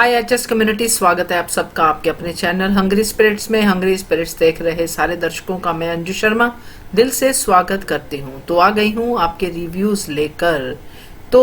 हाय HS community, स्वागत है आप सबका आपके अपने चैनल हंग्री स्पिरिट्स में। हंग्री स्पिरिट्स देख रहे सारे दर्शकों का मैं अंजू शर्मा दिल से स्वागत करती हूँ। तो आ गई हूँ आपके रिव्यूज लेकर। तो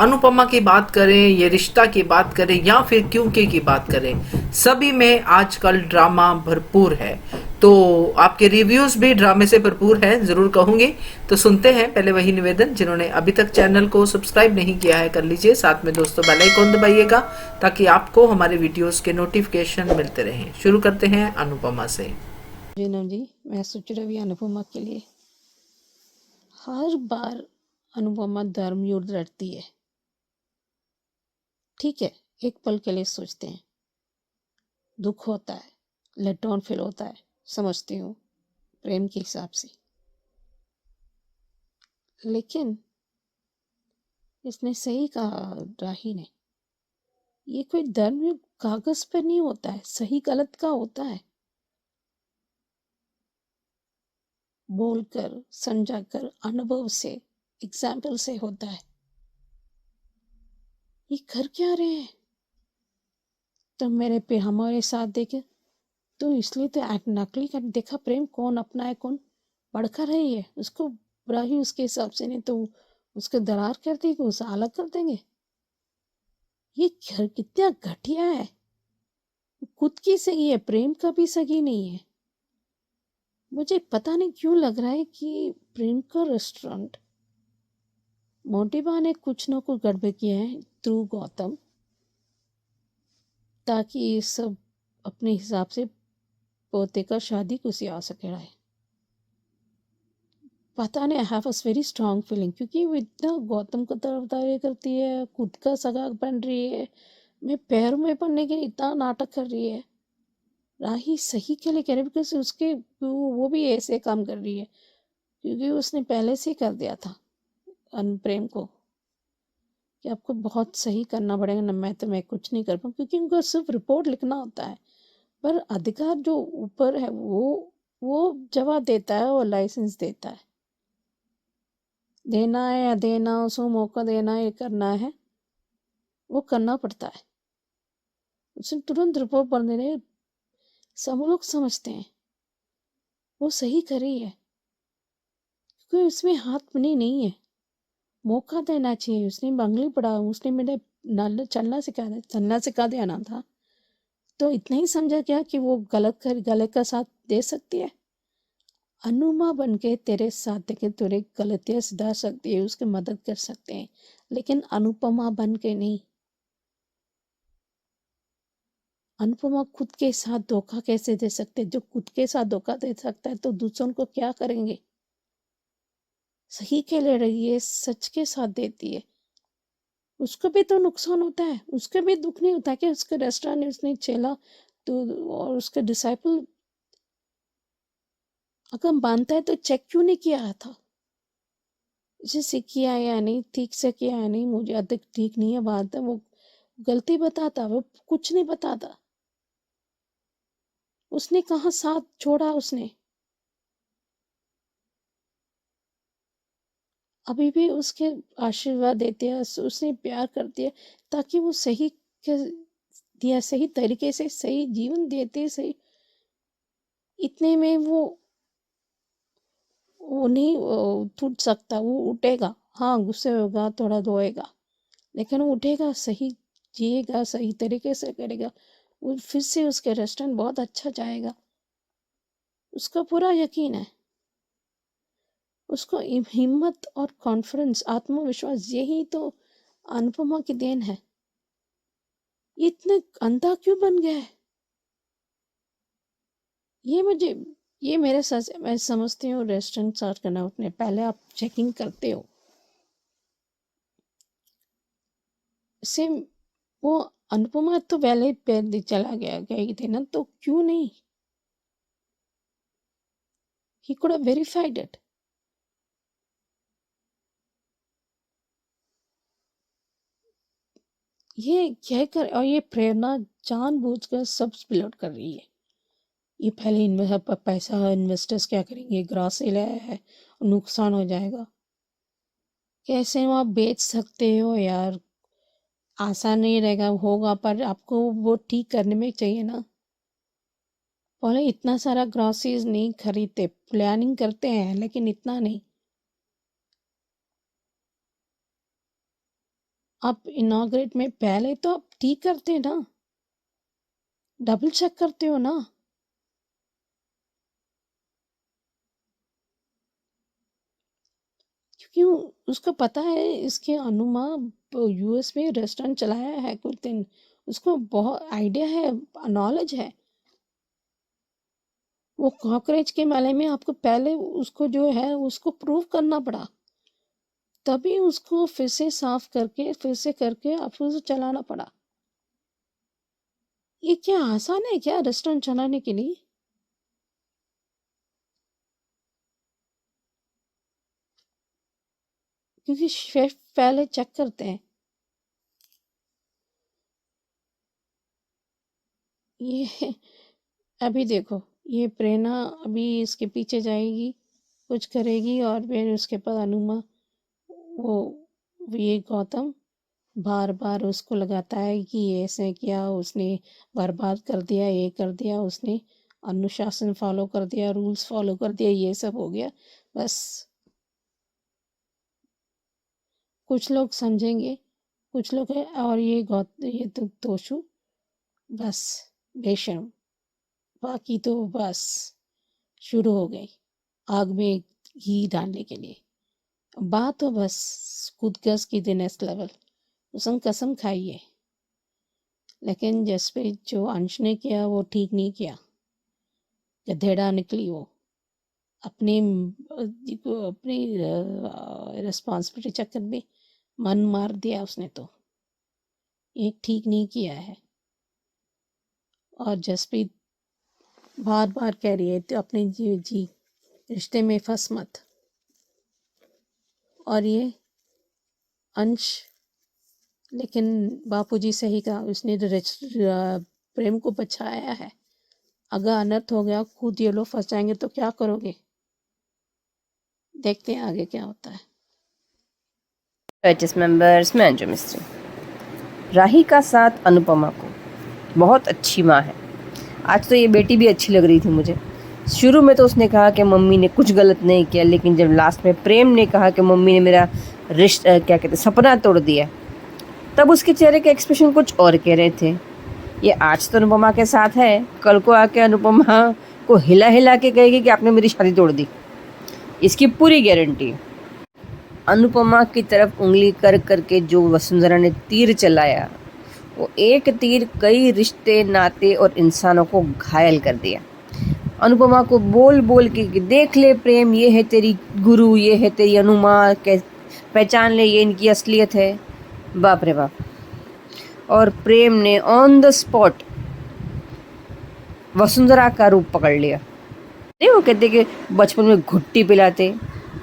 अनुपमा की बात करें, ये रिश्ता की बात करें या फिर क्योंकि की बात करें, सभी में आजकल ड्रामा भरपूर है। तो आपके रिव्यूज भी ड्रामे से भरपूर है, जरूर कहूंगी। तो सुनते हैं। पहले वही निवेदन, जिन्होंने अभी तक चैनल को सब्सक्राइब नहीं किया है कर लीजिए, साथ में दोस्तों बेल आइकन दबाइएगा ताकि आपको हमारे वीडियोस के नोटिफिकेशन मिलते रहें। शुरू करते हैं अनुपमा से। जीनम जी, मैं सोच रही हूँ अनुपमा के लिए हर बार अनुपमा धर्मयुद्ध लड़ती है। ठीक है, एक पल के लिए सोचते हैं, दुख होता है, लेट डाउन फील होता है, समझती हूँ प्रेम के हिसाब से। लेकिन इसने सही कहा राही ने, ये कोई धर्मयुद्ध कागज पर नहीं होता है, सही गलत का होता है। बोलकर, समझाकर, अनुभव से, एग्जाम्पल से होता है। ये कर क्या रहे हैं? तो मेरे पे हमारे साथ देखे तो इसलिए तो नकली कर देखा प्रेम कौन अपना है कौन बढ़कर रही है, उसको बुरा ही उसके हिसाब से, नहीं तो उसके दरार कर देंगे, उसे अलग कर देंगे। ये घर कितना घटिया है। खुद की सही है, प्रेम का भी सही नहीं है। मुझे पता नहीं क्यों लग रहा है कि प्रेम का रेस्टोरेंट मोटिवा ने कुछ ना कुछ गड़बड़ किया है थ्रू गौतम, ताकि ये सब अपने हिसाब से पोते का शादी कुछ आ सके रहा है। पता नहीं, I have a very strong feeling, क्योंकि वो इतना गौतम को तरफदारी करती है, खुद का सगा बन रही है, मैं पैरों में पड़ने के लिए इतना नाटक कर रही है। राही सही के लिए कह रही है, बिकॉज उसके वो भी ऐसे काम कर रही है, क्योंकि उसने पहले से ही कर दिया था प्रेम को कि आपको बहुत सही करना पड़ेगा ना, मैं कुछ नहीं कर पाऊँ, क्योंकि उनको सिर्फ रिपोर्ट लिखना होता है। पर अधिकार जो ऊपर है वो जवाब देता है और लाइसेंस देता है। देना है या देना, उसको मौका देना है, करना है, वो करना पड़ता है। उसने तुरंत रिपोर्ट पढ़ देने, सब लोग समझते हैं वो सही कर रही है, क्योंकि उसमें हाथ बनी नहीं है। मौका देना चाहिए। उसने बंगली पढ़ा, उसने मेरे नाल चलना सिखा दिया ना था, तो इतना ही समझा क्या कि वो गलत का साथ दे सकती है। अनुमा बन के तेरे साथ देखे तेरे गलतियां सुधार सकती है, उसकी मदद कर सकते हैं, लेकिन अनुपमा बन के नहीं। अनुपमा खुद के साथ धोखा कैसे दे सकते? जो खुद के साथ धोखा दे सकता है तो दूसरों को क्या करेंगे? सही के लिए रही है, सच के साथ देती है, उसको भी तो नुकसान होता है, उसका भी दुख नहीं होता कि उसके रेस्टोरेंट में उसने चेला तो और उसके डिसाइपल अगर मानता है तो चेक क्यों नहीं किया था? इसे किया या नहीं, ठीक से किया या नहीं, मुझे अधिक ठीक नहीं है बात है, वो गलती बताता, वो कुछ नहीं बताता। उसने कहाँ साथ छोड़ा उसने? अभी भी उसके आशीर्वाद देते हैं, उसने प्यार करती है, ताकि वो सही दिया, सही तरीके से सही जीवन देते, सही। इतने में वो नहीं टूट सकता, वो उठेगा। हाँ, गुस्से होगा, थोड़ा रोएगा, लेकिन वो उठेगा, सही जिएगा, सही तरीके से करेगा, वो फिर से उसके रेस्टोरेंट बहुत अच्छा जाएगा। उसका पूरा यकीन है। उसको हिम्मत और कॉन्फिडेंस, आत्मविश्वास, यही तो अनुपमा की देन है। ये इतने अंधा क्यों बन गया है? ये मुझे ये मेरे साथ, मैं समझती हूँ रेस्टोरेंट स्टार्ट करना उतने पहले आप चेकिंग करते हो। से वो अनुपमा तो पहले पहले चला गई थी ना, तो क्यों नहीं? He could have verified it. ये क्या कर, और ये प्रेरणा जानबूझकर सब स्पिल आउट कर रही है। ये पहले पैसा इन्वेस्टर्स क्या करेंगे, ग्रास से लाया है, नुकसान हो जाएगा। कैसे वो आप बेच सकते हो यार? आसान नहीं रहेगा, होगा, पर आपको वो ठीक करने में चाहिए ना। पहले इतना सारा ग्रॉसरीज नहीं खरीदते, प्लानिंग करते हैं लेकिन इतना नहीं। आप इनॉग्रेट में पहले तो आप ठीक करते हैं ना, डबल चेक करते हो ना। क्योंकि उसको पता है, इसके अनुमा यूएस में रेस्टोरेंट चलाया है कुछ दिन, उसको बहुत आइडिया है, नॉलेज है। वो कॉकरोच के मामले में आपको पहले उसको जो है उसको प्रूव करना पड़ा, तभी उसको फिर से साफ करके फिर से करके आपको उसे चलाना पड़ा। ये क्या आसान है क्या रेस्टोरेंट चलाने के लिए? क्योंकि शेफ पहले चेक करते हैं। ये अभी देखो, ये प्रेरणा अभी इसके पीछे जाएगी, कुछ करेगी, और फिर उसके बाद अनुमा, वो ये गौतम बार बार उसको लगाता है कि ये ऐसे किया उसने, बर्बाद कर दिया, ये कर दिया उसने, अनुशासन फॉलो कर दिया, रूल्स फॉलो कर दिया, ये सब हो गया। बस कुछ लोग समझेंगे, कुछ लोग है, और ये तो तोशु बस बेशर्म, बाकी तो बस शुरू हो गई आग में घी डालने के लिए। बात तो बस खुद गस की द नेक्स्ट लेवल, उसम कसम खाइए। लेकिन जसप्रीत जो अंश ने किया वो ठीक नहीं किया, गधेड़ा निकली वो, अपनी अपनी रिस्पॉन्सिबिलिटी चक्कर में मन मार दिया उसने, तो ये ठीक नहीं किया है। और जसप्रीत बार बार कह रही है तो अपने जी रिश्ते में फंस मत। और ये अंश, लेकिन बापूजी सही कहा, उसने तो प्रेम को बचाया है। अगर अनर्थ हो गया, खुद ये लोग फंस जाएंगे तो क्या करोगे? देखते हैं आगे क्या होता है। पच्चीस मेंबर्स मैं अंजू मिस्त्री। राही का साथ अनुपमा को, बहुत अच्छी माँ है। आज तो ये बेटी भी अच्छी लग रही थी मुझे। शुरू में तो उसने कहा कि मम्मी ने कुछ गलत नहीं किया, लेकिन जब लास्ट में प्रेम ने कहा कि मम्मी ने मेरा क्या कहते सपना तोड़ दिया, तब उसके चेहरे के एक्सप्रेशन कुछ और कह रहे थे। ये आज तो अनुपमा के साथ है, कल को आके अनुपमा को हिला हिला के कहेगी कि आपने मेरी शादी तोड़ दी, इसकी पूरी गारंटी। अनुपमा की तरफ उंगली कर करके जो वसुंधरा ने तीर चलाया, वो एक तीर कई रिश्ते, नाते और इंसानों को घायल कर दिया। अनुपमा को बोल बोल के कि देख ले प्रेम, ये है तेरी गुरु, ये है तेरी अनुमा, पहचान ले, ये इनकी असलियत है। बाप रे बाप। और प्रेम ने ऑन द स्पॉट वसुंधरा का रूप पकड़ लिया। नहीं, वो कहते कि बचपन में घुट्टी पिलाते,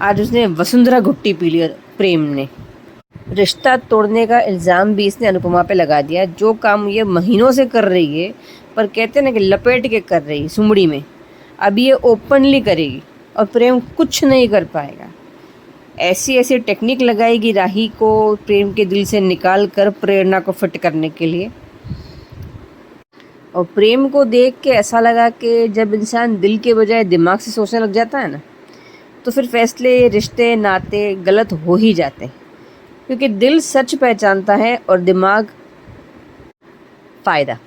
आज उसने वसुंधरा घुट्टी पी लिया प्रेम ने। रिश्ता तोड़ने का इल्ज़ाम भी इसने अनुपमा पे लगा दिया। जो काम ये महीनों से कर रही है, पर कहते ना कि लपेट के कर रही सुमड़ी में, अब ये ओपनली करेगी और प्रेम कुछ नहीं कर पाएगा। ऐसी ऐसी टेक्निक लगाएगी राही को प्रेम के दिल से निकाल कर प्रेरणा को फिट करने के लिए। और प्रेम को देख के ऐसा लगा कि जब इंसान दिल के बजाय दिमाग से सोचने लग जाता है ना, तो फिर फैसले, रिश्ते, नाते गलत हो ही जाते हैं, क्योंकि दिल सच पहचानता है और दिमाग फ़ायदा।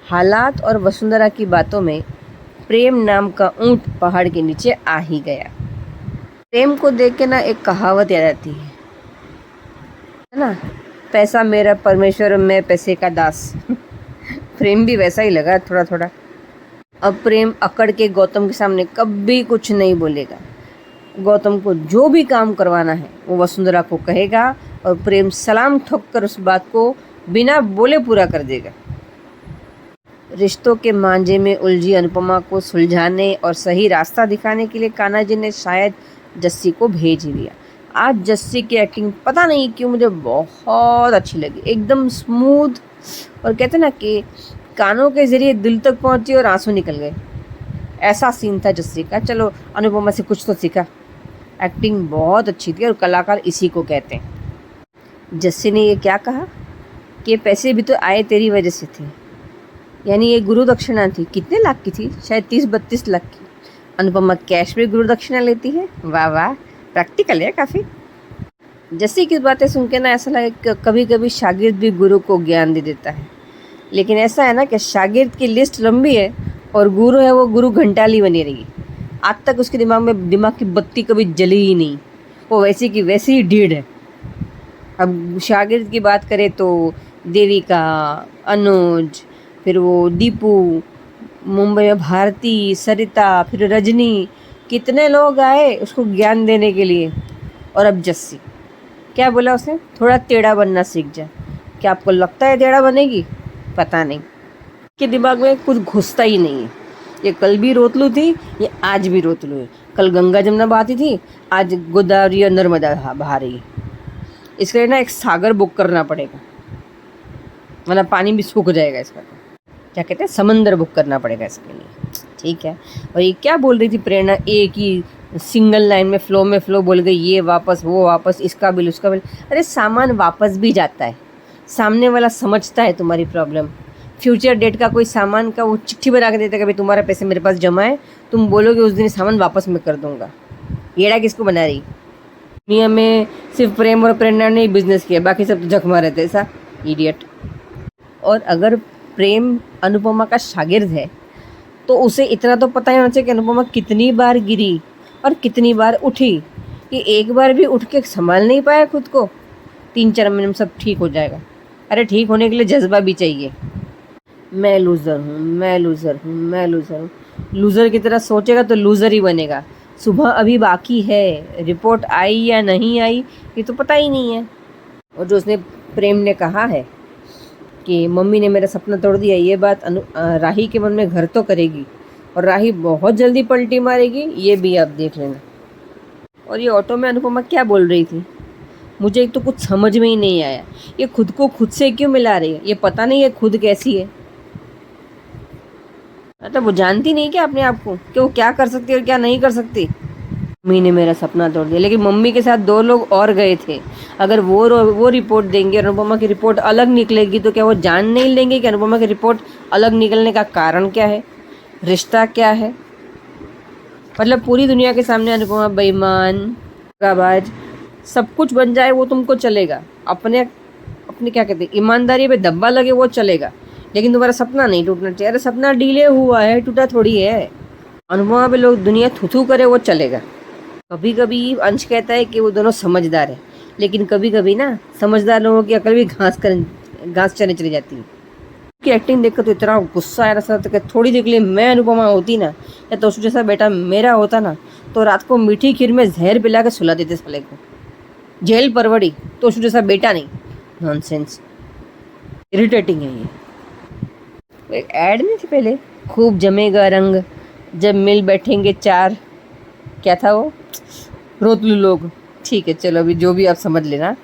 हालात और वसुंधरा की बातों में प्रेम नाम का ऊंट पहाड़ के नीचे आ ही गया। प्रेम को देख के ना एक कहावत याद आती है ना, पैसा मेरा परमेश्वर, मैं पैसे का दास। प्रेम भी वैसा ही लगा थोड़ा थोड़ा। अब प्रेम अकड़ के गौतम के सामने कभी कुछ नहीं बोलेगा। गौतम को जो भी काम करवाना है वो वसुंधरा को कहेगा, और प्रेम सलाम ठोक कर उस बात को बिना बोले पूरा कर देगा। रिश्तों के मांझे में उलझी अनुपमा को सुलझाने और सही रास्ता दिखाने के लिए कान्हा जी ने शायद जस्सी को भेज दिया। आज जस्सी की एक्टिंग पता नहीं क्यों मुझे बहुत अच्छी लगी, एकदम स्मूथ, और कहते ना कि कानों के ज़रिए दिल तक पहुंची और आंसू निकल गए, ऐसा सीन था जस्सी का। चलो अनुपमा से कुछ तो सीखा। एक्टिंग बहुत अच्छी थी और कलाकार इसी को कहते हैं। जस्सी ने ये क्या कहा कि ये पैसे भी तो आए तेरी वजह से थे, यानी ये गुरु दक्षिणा थी। कितने लाख की थी? शायद 30-32 लाख की। अनुपमा कैश में गुरु दक्षिणा लेती है। वाह वाह, प्रैक्टिकल है काफ़ी। जस्सी की बातें सुन के ना ऐसा लगे कि कभी कभी शागिर्द भी गुरु को ज्ञान दे देता है, लेकिन ऐसा है ना कि शागिर्द की लिस्ट लंबी है और गुरु है वो गुरु घंटाली बनी रही। आज तक उसके दिमाग की बत्ती कभी जली ही नहीं, वो वैसी की वैसी ही ढीढ़ है। अब शागिर्द की बात करें तो देविका, अनुज, फिर वो दीपू, मुंबई में भारती, सरिता, फिर रजनी, कितने लोग आए उसको ज्ञान देने के लिए। और अब जस्सी क्या बोला उसने? थोड़ा टेढ़ा बनना सीख जा। क्या आपको लगता है टेढ़ा बनेगी? पता नहीं, के दिमाग में कुछ घुसता ही नहीं है। ये कल भी रोतलू थी, ये आज भी रोतलू है। कल गंगा जमुना बहाती थी, आज गोदावरी और नर्मदा बहा रही है। इसके लिए ना एक सागर बुक करना पड़ेगा, वरना पानी भी सूख जाएगा इसका। क्या कहते हैं, समंदर बुक करना पड़ेगा इसके लिए। ठीक है। और ये क्या बोल रही थी प्रेरणा, एक ही सिंगल लाइन में फ्लो बोल गई, ये वापस वो वापस, इसका बिल उसका बिल। अरे सामान वापस भी जाता है, सामने वाला समझता है तुम्हारी प्रॉब्लम। फ्यूचर डेट का कोई सामान का वो चिट्ठी बना के देता है कि भाई तुम्हारा पैसे मेरे पास जमा है, तुम बोलोगे उस दिन सामान वापस मैं कर दूंगा। येड़ा किसको बना रही? दुनिया में सिर्फ प्रेम और प्रेरणा ने ही बिजनेस किया, बाकी सब तो झक मारे थे। ऐसा इडियट। और अगर प्रेम अनुपमा का शागिर्द है तो उसे इतना तो पता ही होना चाहिए कि अनुपमा कितनी बार गिरी और कितनी बार उठी। कि एक बार भी उठ के संभाल नहीं पाया खुद को। 3-4 महीने में सब ठीक हो जाएगा। अरे ठीक होने के लिए जज्बा भी चाहिए। मैं लूज़र हूँ, मैं लूज़र हूँ, मैं लूज़र हूँ। लूज़र की तरह सोचेगा तो लूज़र ही बनेगा। सुबह अभी बाकी है, रिपोर्ट आई या नहीं आई ये तो पता ही नहीं है। और जो उसने प्रेम ने कहा है कि मम्मी ने मेरा सपना तोड़ दिया, ये बात राही के मन में घर तो करेगी और राही बहुत जल्दी पलटी मारेगी, ये भी आप देख लेना। और ये ऑटो में अनुपमा क्या बोल रही थी, मुझे एक तो कुछ समझ में ही नहीं आया। ये खुद को खुद से क्यों मिला रही है? ये पता नहीं है खुद कैसी है। मतलब वो जानती नहीं क्या अपने आप को कि वो क्या कर सकती है और क्या नहीं कर सकती। मम्मी ने मेरा सपना तोड़ दिया, लेकिन मम्मी के साथ 2 लोग और गए थे। अगर वो रिपोर्ट देंगे और अनुपमा की रिपोर्ट अलग निकलेगी तो क्या वो जान नहीं लेंगे कि अनुपमा की रिपोर्ट अलग निकलने का कारण क्या है, रिश्ता क्या है? मतलब पूरी दुनिया के सामने अनुपमा बेईमान, दगाबाज, सब कुछ बन जाए वो तुमको चलेगा। अपने क्या कहते हैं, ईमानदारी पे धब्बा लगे वो चलेगा, लेकिन तुम्हारा सपना नहीं टूटना चाहिए। अरे सपना डिले हुआ है, टूटा थोड़ी है। अनुपमा पे लोग दुनिया थू करे वो चलेगा। कभी कभी अंश कहता है कि वो दोनों समझदार है, लेकिन कभी कभी ना समझदार लोगों की अकल भी घास चने चली जाती है। की एक्टिंग देखकर तो इतना गुस्सा आया था कि थोड़ी देर के लिए मैं अनुपमा होती ना, या तो जैसा बेटा मेरा होता ना, तो रात को मीठी खीर में जहर पिला के सुला देते साले को। जेल परवड़ी, तो जैसा बेटा नहीं। नॉनसेंस, इरिटेटिंग है ये। एक ऐड नहीं थी पहले, खूब जमेगा रंग जब मिल बैठेंगे 4, क्या था वो, रोतलू लोग। ठीक है, चलो अभी जो भी आप समझ लेना,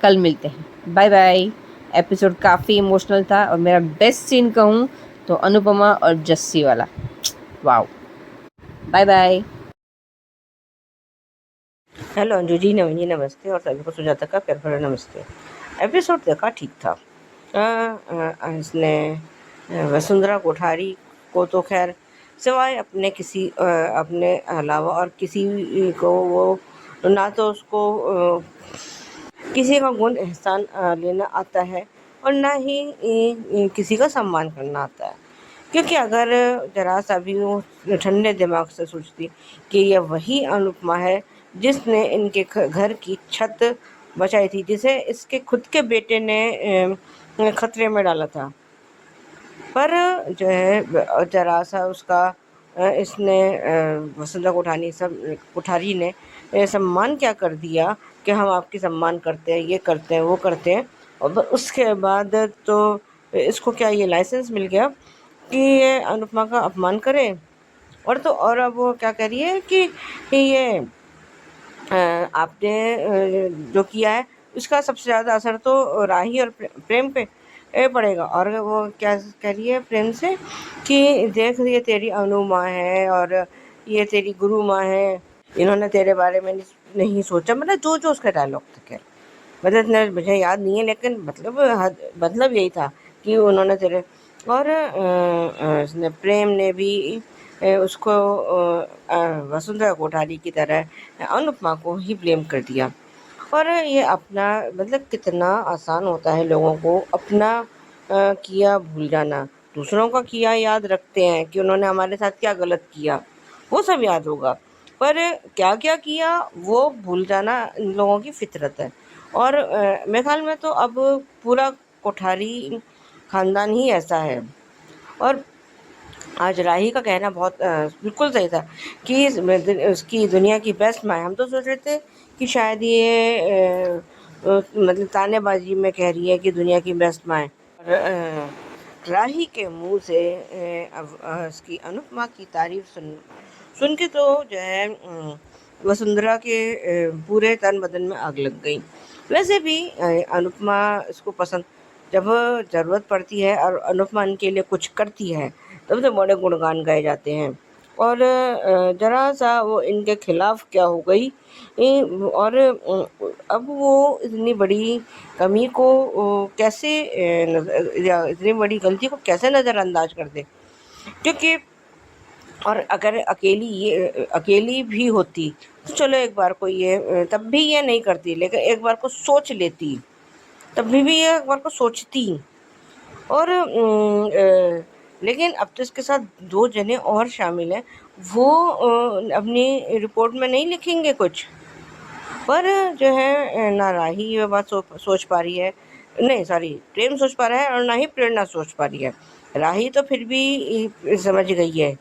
कल मिलते हैं। Bye bye. एपिसोड काफ़ी इमोशनल था और मेरा बेस्ट सीन कहूँ तो अनुपमा और जस्सी वाला। Wow. Bye bye. Hello Anju ji, नमस्ते और सभी को सुजाता का प्यार भरा नमस्ते। एपिसोड देखा, ठीक था। इसने वसुंधरा कोठारी को तो खैर सिवाय अपने अलावा और किसी को वो ना तो उसको किसी का गुण एहसान लेना आता है और ना ही किसी का सम्मान करना आता है। क्योंकि अगर जरा सा भी वो ठंडे दिमाग से सोचती कि यह वही अनुपमा है जिसने इनके घर की छत बचाई थी, जिसे इसके खुद के बेटे ने खतरे में डाला था, पर जो है जरा सा उसका इसने वसुंधरा कोठारी ने सम्मान क्या कर दिया कि हम आपकी सम्मान करते हैं, ये करते हैं, वो करते हैं। और उसके बाद तो इसको क्या ये लाइसेंस मिल गया कि ये अनुपमा का अपमान करे। और तो और अब वो क्या कह रही है कि ये आपने जो किया है उसका सबसे ज़्यादा असर तो राही और प्रेम पे पड़ेगा। और वो क्या कह रही है प्रेम से कि देख, ये तेरी अनु माँ है और ये तेरी गुरु माँ है, इन्होंने तेरे बारे में नहीं सोचा। मतलब जो जो उसका डायलॉग था, खैर मतलब इतना मुझे याद नहीं है, लेकिन मतलब यही था कि उन्होंने तेरे और प्रेम ने भी उसको वसुंधरा कोठारी की तरह अनुपमा को ही ब्लेम कर दिया। और ये अपना मतलब कितना आसान होता है लोगों को अपना किया भूल जाना। दूसरों का किया याद रखते हैं कि उन्होंने हमारे साथ क्या गलत किया, वो सब याद होगा, पर क्या क्या किया वो भूल जाना इन लोगों की फितरत है। और मेरे ख्याल में तो अब पूरा कोठारी खानदान ही ऐसा है। और आज राही का कहना बहुत बिल्कुल सही था कि उसकी दुनिया की बेस्ट माँ है। हम तो सोच रहे थे कि शायद ये मतलब तानेबाजी में कह रही है कि दुनिया की बेस्ट माँ है। और राही के मुंह से अब उसकी अनुपमा की तारीफ सुन के तो जो है वसुंधरा के पूरे तन बदन में आग लग गई। वैसे भी अनुपमा इसको पसंद, जब ज़रूरत पड़ती है और अनुपमा इनके लिए कुछ करती है तब तो बड़े गुणगान गाए जाते हैं। और ज़रा सा वो इनके खिलाफ क्या हो गई और अब वो इतनी बड़ी कमी को कैसे या इतनी बड़ी गलती को कैसे नज़रअंदाज कर दे। क्योंकि और अगर अकेली भी होती तो चलो एक बार को ये तब भी ये नहीं करती, लेकिन एक बार को सोच लेती, तब भी ये एक बार को सोचती। और लेकिन अब तो इसके साथ 2 जने और शामिल हैं, वो अपनी रिपोर्ट में नहीं लिखेंगे कुछ, पर जो है ना राही ये बात सोच पा रही है, नहीं सॉरी प्रेम सोच पा रहा है, और ना ही प्रेरणा सोच पा रही है। राही तो फिर भी समझ गई है,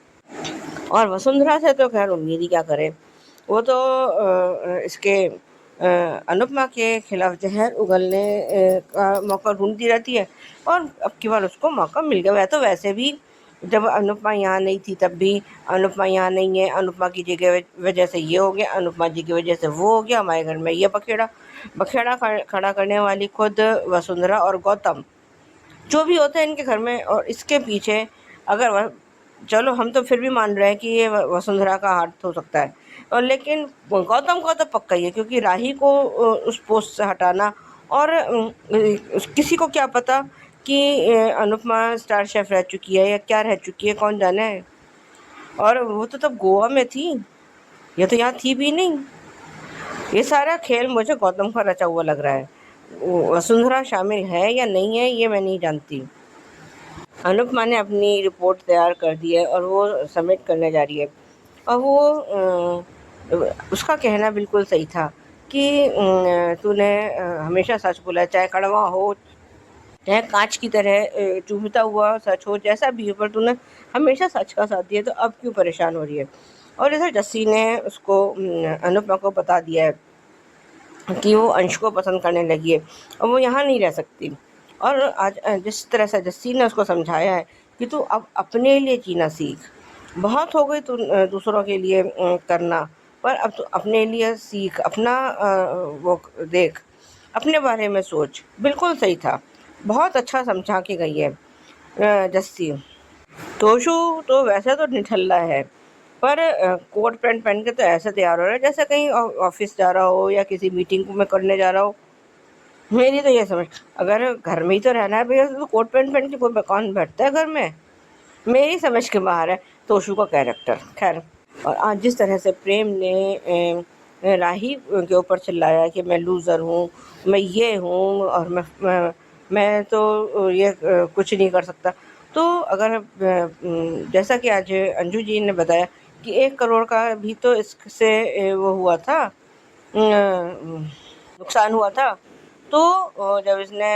और वसुंधरा से तो खैर उम्मीद ही क्या करें। वो तो इसके अनुपमा के खिलाफ जहर उगलने का मौका ढूंढती रहती है, और अब की बार उसको मौका मिल गया। वह तो वैसे भी जब अनुपमा यहाँ नहीं थी तब भी अनुपमा यहाँ नहीं है, अनुपमा की जगह वजह से ये हो गया, अनुपमा जी की वजह से वो हो गया, हमारे घर में ये बखेड़ा बखेड़ा खड़ा करने वाली खुद वसुंधरा और गौतम जो भी होते हैं इनके घर में। और इसके पीछे अगर चलो हम तो फिर भी मान रहे हैं कि ये वसुंधरा का हाथ हो सकता है, और लेकिन गौतम का तो पक्का ही है, क्योंकि राही को उस पोस्ट से हटाना, और किसी को क्या पता कि अनुपमा स्टार शेफ रह चुकी है या क्या रह चुकी है, कौन जाने है। और वो तो तब गोवा में थी, ये तो यहाँ थी भी नहीं। ये सारा खेल मुझे गौतम का रचा हुआ लग रहा है। वसुंधरा शामिल है या नहीं है ये मैं नहीं जानती। अनुपमा ने अपनी रिपोर्ट तैयार कर दी है और वो सबमिट करने जा रही है, और वो उसका कहना बिल्कुल सही था कि तूने हमेशा सच बोला, चाहे कड़वा हो चाहे कांच की तरह चुभता हुआ सच हो, जैसा भी हो, पर तूने हमेशा सच का साथ दिया, तो अब क्यों परेशान हो रही है। और इधर जस्सी ने उसको अनुपमा को बता दिया है कि वो अंश को पसंद करने लगी है और वो यहाँ नहीं रह सकती। और आज जिस तरह से जस्सी ने उसको समझाया है कि तू अब अपने लिए जीना सीख, बहुत हो गई तू दूसरों के लिए करना, पर अब तू अपने लिए सीख, अपना वो देख, अपने बारे में सोच। बिल्कुल सही था, बहुत अच्छा समझा के गई है जस्सी। तोशु तो वैसे तो निठल्ला है, पर कोट पैंट पहन के तो ऐसे तैयार हो रहा है जैसे कहीं ऑफिस जा रहा हो या किसी मीटिंग में करने जा रहा हो। मेरी तो ये समझ, अगर घर में ही तो रहना है भैया तो कोट पैंट पहन के कोई कौन बैठता है घर में। मेरी समझ के बाहर है तोशु का कैरेक्टर। खैर, और आज जिस तरह से प्रेम ने राही के ऊपर चिल्लाया कि मैं लूज़र हूँ, मैं ये हूँ, और मैं तो ये कुछ नहीं कर सकता, तो अगर जैसा कि आज अंजू जी ने बताया कि 1 करोड़ का भी तो इससे वो हुआ था, नुकसान हुआ था। तो जब इसने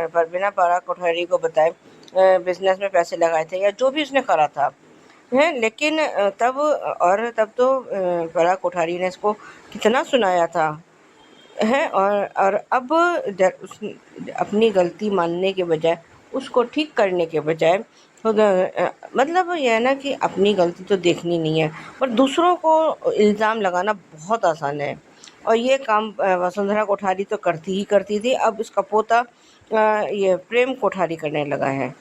परवीना पारा कोठारी को बताया बिजनेस में पैसे लगाए थे या जो भी उसने करा था है, लेकिन तब तो पारा कोठारी ने इसको कितना सुनाया था है। और अब अपनी गलती मानने के बजाय, उसको ठीक करने के बजाय, मतलब यह है ना कि अपनी गलती तो देखनी नहीं है, पर दूसरों को इल्ज़ाम लगाना बहुत आसान है। और ये काम वसुंधरा कोठारी तो करती ही करती थी, अब उसका पोता ये प्रेम कोठारी करने लगा है।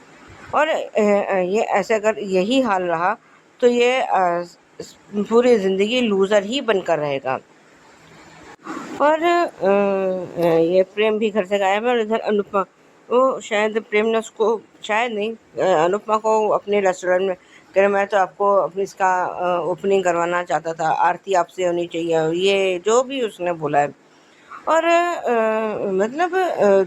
और ये ऐसे अगर यही हाल रहा तो ये पूरी ज़िंदगी लूज़र ही बनकर रहेगा। और ये प्रेम भी घर से गायब है। और इधर अनुपमा, वो शायद प्रेम ने उसको, शायद नहीं, अनुपमा को अपने रेस्टोरेंट में कह रहा, मैं तो आपको अपनी इसका ओपनिंग करवाना चाहता था, आरती आपसे होनी चाहिए, और ये जो भी उसने बोला है। और मतलब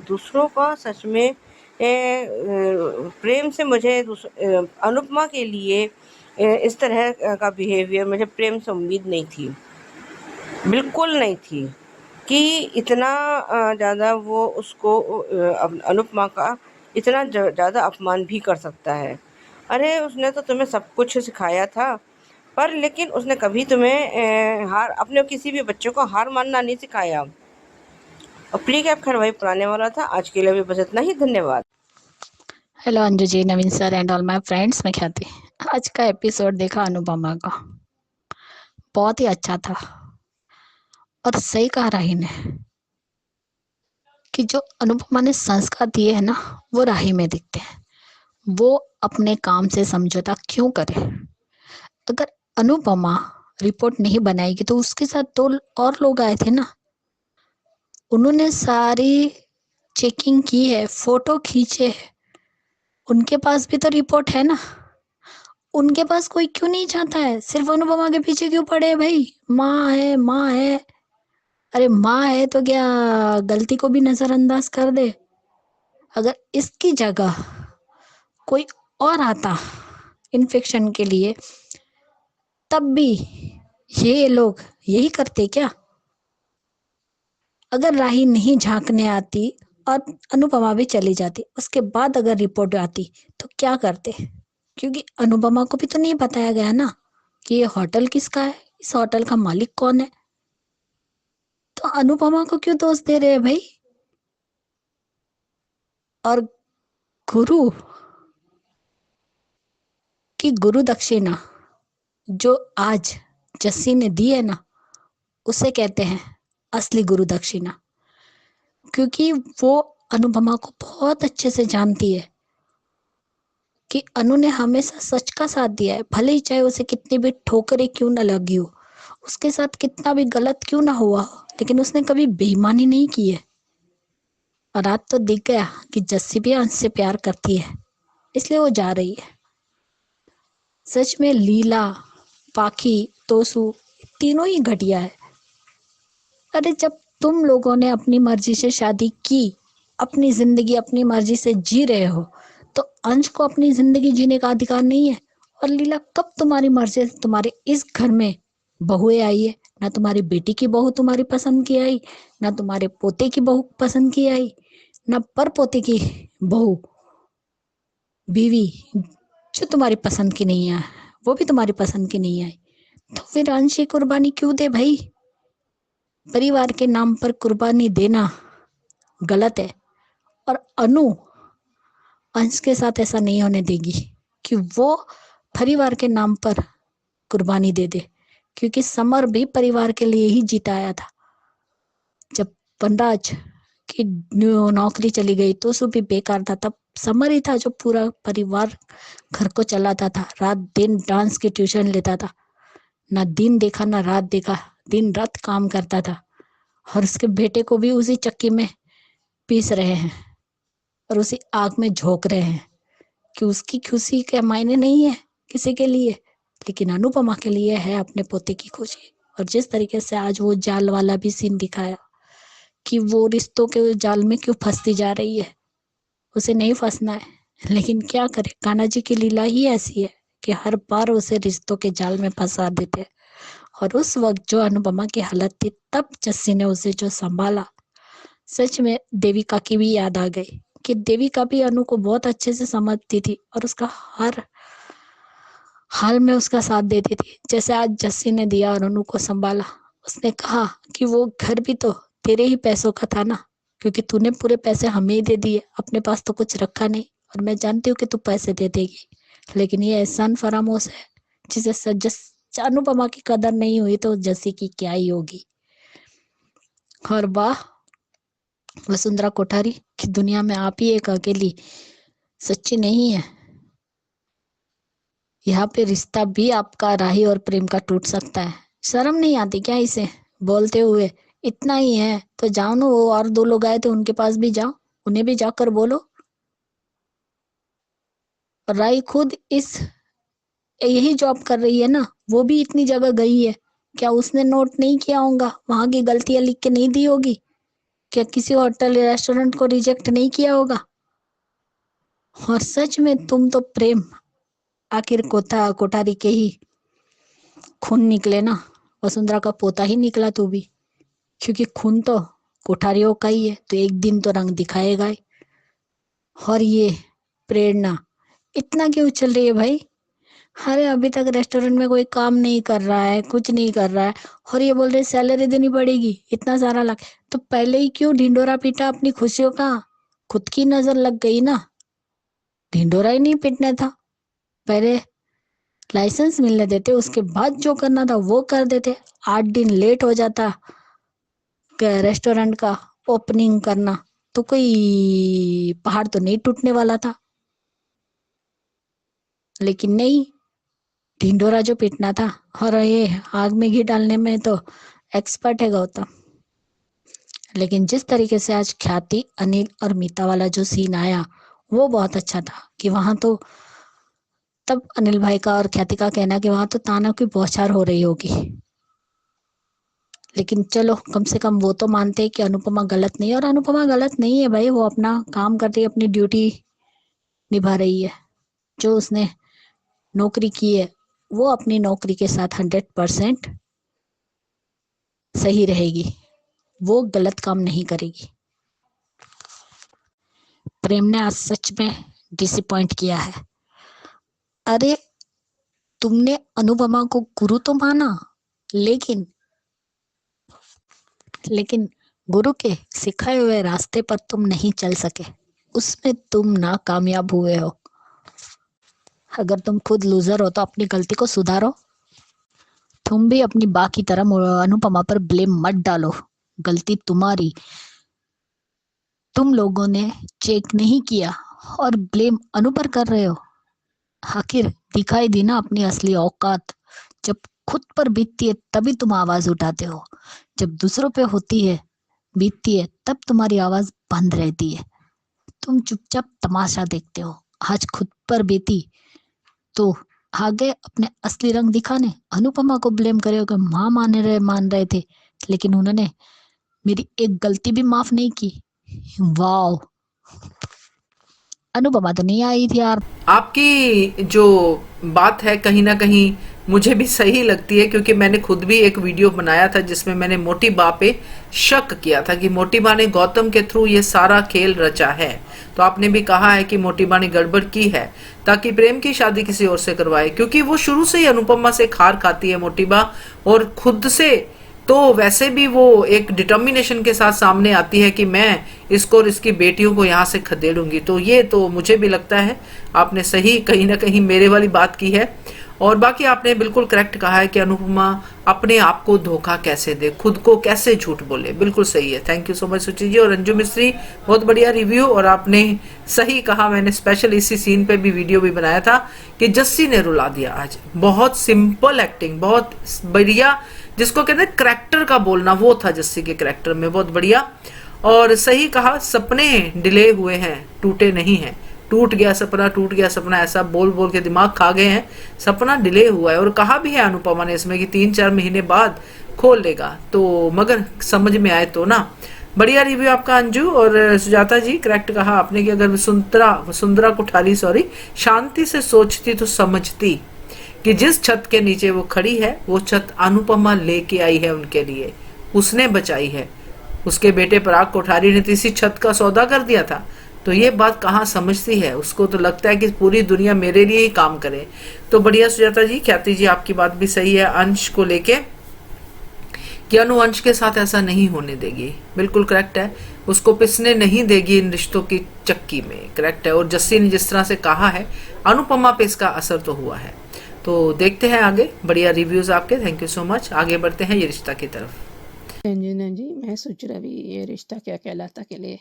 दूसरों का सच में प्रेम से मुझे अनुपमा के लिए इस तरह का बिहेवियर मुझे प्रेम से उम्मीद नहीं थी, बिल्कुल नहीं थी, कि इतना ज़्यादा वो उसको अनुपमा का इतना ज़्यादा अपमान भी कर सकता है। अरे उसने तो तुम्हें सब कुछ सिखाया था, पर लेकिन उसने कभी तुम्हें हार, अपने किसी भी बच्चे को हार मानना नहीं सिखाया। और प्रिय कैप खैर वही पुराने वाला था। आज के लिए भी बस इतना ही। धन्यवाद। Hello Anju ji, Naveen sir and all my friends, मैं ख्याति। आज का एपिसोड देखा अनुपमा का, बहुत ही अच्छा था। और सही कहा राही ने कि जो अनुपमा ने संस्कार दिए हैं ना, वो राही में दिखते हैं। वो अपने काम से समझौता क्यों करे? अगर अनुपमा रिपोर्ट नहीं बनाएगी तो उसके साथ 2 और लोग आए थे ना, उन्होंने सारी चेकिंग की है, फोटो खींचे है, उनके पास भी तो रिपोर्ट है ना। उनके पास कोई क्यों नहीं चाहता है? सिर्फ अनुपमा के पीछे क्यों पड़े हैं भाई? माँ है, माँ है। अरे माँ है तो क्या गलती को भी नजरअंदाज कर दे? अगर इसकी जगह कोई और आता इन्फेक्शन के लिए, तब भी ये लोग यही करते क्या? अगर राही नहीं झांकने आती और अनुपमा भी चली जाती, उसके बाद अगर रिपोर्ट आती तो क्या करते? क्योंकि अनुपमा को भी तो नहीं बताया गया ना कि ये होटल किसका है, इस होटल का मालिक कौन है। तो अनुपमा को क्यों दोष दे रहे हैं भाई? और गुरु की गुरु दक्षिणा जो आज जस्सी ने दी है ना, उसे कहते हैं असली गुरु दक्षिणा। क्योंकि वो अनुपमा को बहुत अच्छे से जानती है कि अनु ने हमेशा सच का साथ दिया है, भले ही चाहे उसे कितनी भी ठोकरें क्यों ना लगी हो, उसके साथ कितना भी गलत क्यों ना हुआ हो, लेकिन उसने कभी बेईमानी नहीं की है। और आज तो दिख गया कि जस्सी भी अंश से प्यार करती है, इसलिए वो जा रही है। सच में लीला, पाखी, तोसू तीनों ही घटिया है। अरे जब तुम लोगों ने अपनी मर्जी से शादी की, अपनी जिंदगी अपनी मर्जी से जी रहे हो, तो अंश को अपनी जिंदगी जीने का अधिकार नहीं है? और लीला, कब तुम्हारी मर्जी से तुम्हारे इस घर में बहुएं आई है? ना तुम्हारी बेटी की बहू तुम्हारी पसंद की आई, ना तुम्हारे पोते की बहू पसंद की आई, ना पर पोते की बहू बीवी जो तुम्हारी पसंद की नहीं है, वो भी तुम्हारी पसंद की नहीं आई। तो फिर अंश की कुर्बानी क्यों दे भाई? परिवार के नाम पर कुर्बानी देना गलत है। और अनु अंश के साथ ऐसा नहीं होने देगी कि वो परिवार के नाम पर कुर्बानी दे दे, क्योंकि समर भी परिवार के लिए ही जीता आया था। जब वनराज की नौकरी चली गई तो उसको भी बेकार था, तब समर ही था जो पूरा परिवार घर को चलाता था, रात दिन डांस की ट्यूशन लेता था, ना दिन देखा ना रात देखा, दिन रात काम करता था। और उसके बेटे को भी उसी चक्की में पीस रहे हैं और उसी आग में झोंक रहे हैं कि उसकी खुशी के मायने नहीं है किसी के लिए, लेकिन अनुपमा के लिए है अपने पोते की खुशी। और जिस तरीके से आज वो जाल वाला भी सीन दिखाया कि वो रिश्तों के जाल में क्यों फंसती जा रही है, उसे नहीं फंसना है, लेकिन क्या करे, कान्हा जी की लीला ही ऐसी है कि हर बार उसे रिश्तों के जाल में फंसा देते हैं। और उस वक्त जो अनुपमा की हालत थी, तब जस्सी ने उसे जो संभाला, सच में देविका की भी याद आ गई कि देविका भी अनु को बहुत अच्छे से समझती थी और उसका हर हाल में उसका साथ देती थी, जैसे आज जस्सी ने दिया और अनु को संभाला। उसने कहा कि वो घर भी तो तेरे ही पैसों का था ना, क्योंकि तूने पूरे पैसे हमें ही दे दिए, अपने पास तो कुछ रखा नहीं। और मैं जानती हूँ कि तू पैसे दे देगी, लेकिन ये एहसान फरामोश है जिसे अनुपमा की कदर नहीं हुई तो जस्सी की क्या ही होगी। और वाह वसुंधरा कोठारी की दुनिया में आप ही एक अकेली सच्ची नहीं है। यहाँ पे रिश्ता भी आपका राही और प्रेम का टूट सकता है। शर्म नहीं आती क्या इसे बोलते हुए इतना ही है तो जाओ ना, वो और 2 लोग आए थे उनके पास भी जाओ, उन्हें भी जाकर बोलो। और राई खुद इस यही जॉब कर रही है ना, वो भी इतनी जगह गई है, क्या उसने नोट नहीं किया होगा, वहां की गलतियां लिख के नहीं दी होगी, क्या किसी होटल या रेस्टोरेंट को रिजेक्ट नहीं किया होगा। और सच में तुम तो प्रेम, आखिर कोठारी के ही खून निकले ना, वसुंधरा का पोता ही निकला तू भी, क्योंकि खून तो कोठारियों का ही है, तो एक दिन तो रंग दिखाएगा ही। और ये प्रेरणा इतना क्यों चल रही है भाई? अरे अभी तक रेस्टोरेंट में कोई काम नहीं कर रहा है, कुछ नहीं कर रहा है, और ये बोल रहे सैलरी देनी पड़ेगी इतना सारा लाख। तो पहले ही क्यों ढिंडोरा पीटा अपनी खुशियों का? खुद की नजर लग गई ना, ढिंडोरा ही नहीं पीटना था। पहले लाइसेंस मिलने देते, उसके बाद जो करना था वो कर देते। 8 दिन लेट हो जाता रेस्टोरेंट का ओपनिंग करना, तो कोई पहाड़ तो नहीं टूटने वाला था। लेकिन नहीं, ढिंडोरा जो पीटना था। और ये आग में घी डालने में तो एक्सपर्ट है गौतम। लेकिन जिस तरीके से आज ख्याति, अनिल और मीता वाला जो सीन आया, वो बहुत अच्छा था। कि वहां तो तब अनिल भाई का और ख्याति का कहना कि वहां तो ताना की बौछार हो रही होगी, लेकिन चलो कम से कम वो तो मानते हैं कि अनुपमा गलत नहीं है। और अनुपमा गलत नहीं है भाई, वो अपना काम कर रही है, अपनी ड्यूटी निभा रही है। जो उसने नौकरी की है वो अपनी नौकरी के साथ 100% सही रहेगी, वो गलत काम नहीं करेगी। प्रेम ने आज सच में डिसअपॉइंट किया है। अरे तुमने अनुपमा को गुरु तो माना, लेकिन लेकिन गुरु के सिखाए हुए रास्ते पर तुम नहीं चल सके, उसमें तुम नाकामयाब हुए हो। अगर तुम खुद लूजर हो तो अपनी गलती को सुधारो। तुम भी अपनी बाकी तरह अनुपमा पर ब्लेम मत डालो, गलती तुम्हारी। तुम लोगों ने चेक नहीं किया और ब्लेम अनु पर कर रहे हो। आखिर दिखाई दी ना अपनी असली औकात। जब खुद पर बीतती है तभी तुम आवाज उठाते हो, जब दूसरों पे होती है, बीतती है, तब तुम्हारी आवाज बंद रहती है। तुम चुपचाप तमाशा देखते हो। आज खुद पर बीती तो आगे अपने असली रंग दिखाने अनुपमा को ब्लेम करोगे। माँ मान रहे थे, लेकिन उन्होंने मेरी एक गलती भी माफ नहीं की। वाह, अनुपमा तो नहीं आई थी यार। आपकी जो बात है कहीं ना कहीं मुझे भी सही लगती है, क्योंकि मैंने खुद भी एक वीडियो बनाया था जिसमें मैंने मोटी बा पे शक किया था कि मोटी बा ने गौतम के थ्रू ये सारा खेल रचा है। तो आपने भी कहा है कि मोटी बा ने गड़बड़ की है ताकि प्रेम की शादी किसी और से करवाए, क्योंकि वो शुरू से ही अनुपमा से खार खाती है मोटी बा, और खुद से तो वैसे भी वो एक डिटर्मिनेशन के साथ सामने आती है कि मैं इसको और इसकी बेटियों को यहाँ से खदेड़ूंगी। तो ये तो मुझे भी लगता है आपने सही कहीं ना कहीं मेरे वाली बात की है। और बाकी आपने बिल्कुल करेक्ट कहा है कि अनुपमा अपने आप को धोखा कैसे दे, खुद को कैसे झूठ बोले, बिल्कुल सही है। थैंक यू सो मच सुचि जी। और अंजू मिस्त्री, बहुत बढ़िया रिव्यू। और आपने सही कहा, मैंने स्पेशल इसी सीन पे भी वीडियो भी बनाया था कि जस्सी ने रुला दिया आज। बहुत सिंपल एक्टिंग, बहुत बढ़िया, जिसको कहते हैं करेक्टर का बोलना, वो था जस्सी के करेक्टर में, बहुत बढ़िया। और सही कहा, सपने डिले हुए हैं, टूटे नहीं हैं। टूट गया सपना, टूट गया सपना, ऐसा बोल बोल के दिमाग खा गए हैं। सपना डिले हुआ है, और कहा भी है अनुपमा ने इसमें कि 3-4 महीने बाद खोल लेगा, तो मगर समझ में आए तो ना। बढ़िया रिव्यू आपका अंजू। और सुजाता जी, करेक्ट कहा आपने कि अगर वसुंधरा कोठारी शांति से सोचती तो समझती कि जिस छत के नीचे वो खड़ी है वो छत अनुपमा लेके आई है उनके लिए, उसने बचाई है। उसके बेटे पराग कोठारी ने तो इसी छत का सौदा कर दिया था। तो ये बात कहाँ समझती है, उसको तो लगता है कि पूरी दुनिया मेरे लिए ही काम करे। तो बढ़िया सुजाता जी, ख्याति जी, आपकी बात भी सही है अंश को लेके कि अनु अंश के साथ ऐसा नहीं होने देगी, बिल्कुल करेक्ट है। उसको पिसने नहीं देगी इन रिश्तों की चक्की में, करेक्ट है। और जस्सी ने जिस तरह से कहा है, अनुपमा पे इसका असर तो हुआ है। तो देखते हैं आगे, बढ़िया रिव्यूज आपके, थैंक यू सो मच। आगे बढ़ते हैं ये रिश्ता की तरफ। अंजना जी, मैं सोच रहा भी ये रिश्ता क्या कहलाता के लिए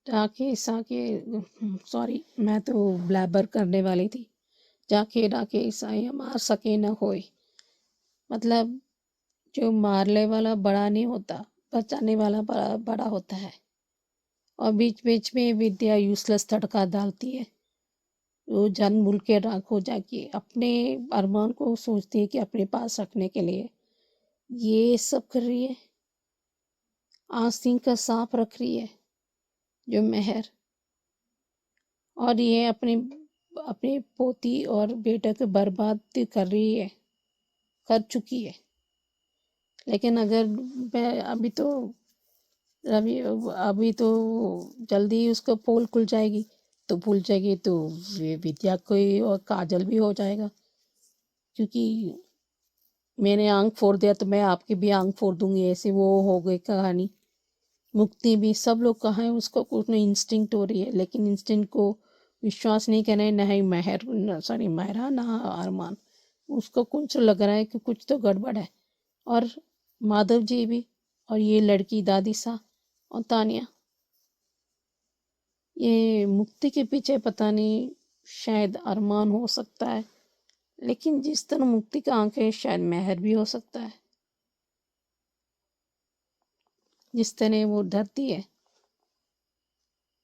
जाके साके, सॉरी मैं तो ब्लैबर करने वाली थी। जाके डाके ईसाई मार सके न होए, मतलब जो मारने वाला बड़ा नहीं होता, बचाने वाला बड़ा बड़ा होता है। और बीच बीच में विद्या यूजलेस तड़का डालती है। वो जानबूझ के राख हो जाके अपने अरमान को सोचती है कि अपने पास रखने के लिए ये सब कर रही है। आस्तीन का सांप रख रही है जो मेहर, और ये अपने अपने पोती और बेटे को बर्बाद कर रही है, कर चुकी है। लेकिन अगर मैं अभी तो जल्दी उसका पोल खुल जाएगी तो भूल जाएगी, तो ये विद्या कोई और काजल भी हो जाएगा। क्योंकि मैंने आंख फोड़ दिया तो मैं आपकी भी आंख फोड़ दूंगी, ऐसे वो हो गई कहानी। मुक्ति भी सब लोग कहाँ है, उसको कुछ नहीं इंस्टिंक्ट हो रही है, लेकिन इंस्टिंक्ट को विश्वास नहीं करना है। ना ही महरा ना अरमान, उसको कुछ लग रहा है कि कुछ तो गड़बड़ है। और माधव जी भी, और ये लड़की दादी सा और तानिया, ये मुक्ति के पीछे पता नहीं, शायद अरमान हो सकता है, लेकिन जिस तरह मुक्ति का आंख है शायद मेहर भी हो सकता है। जिस तरह वो डरती है,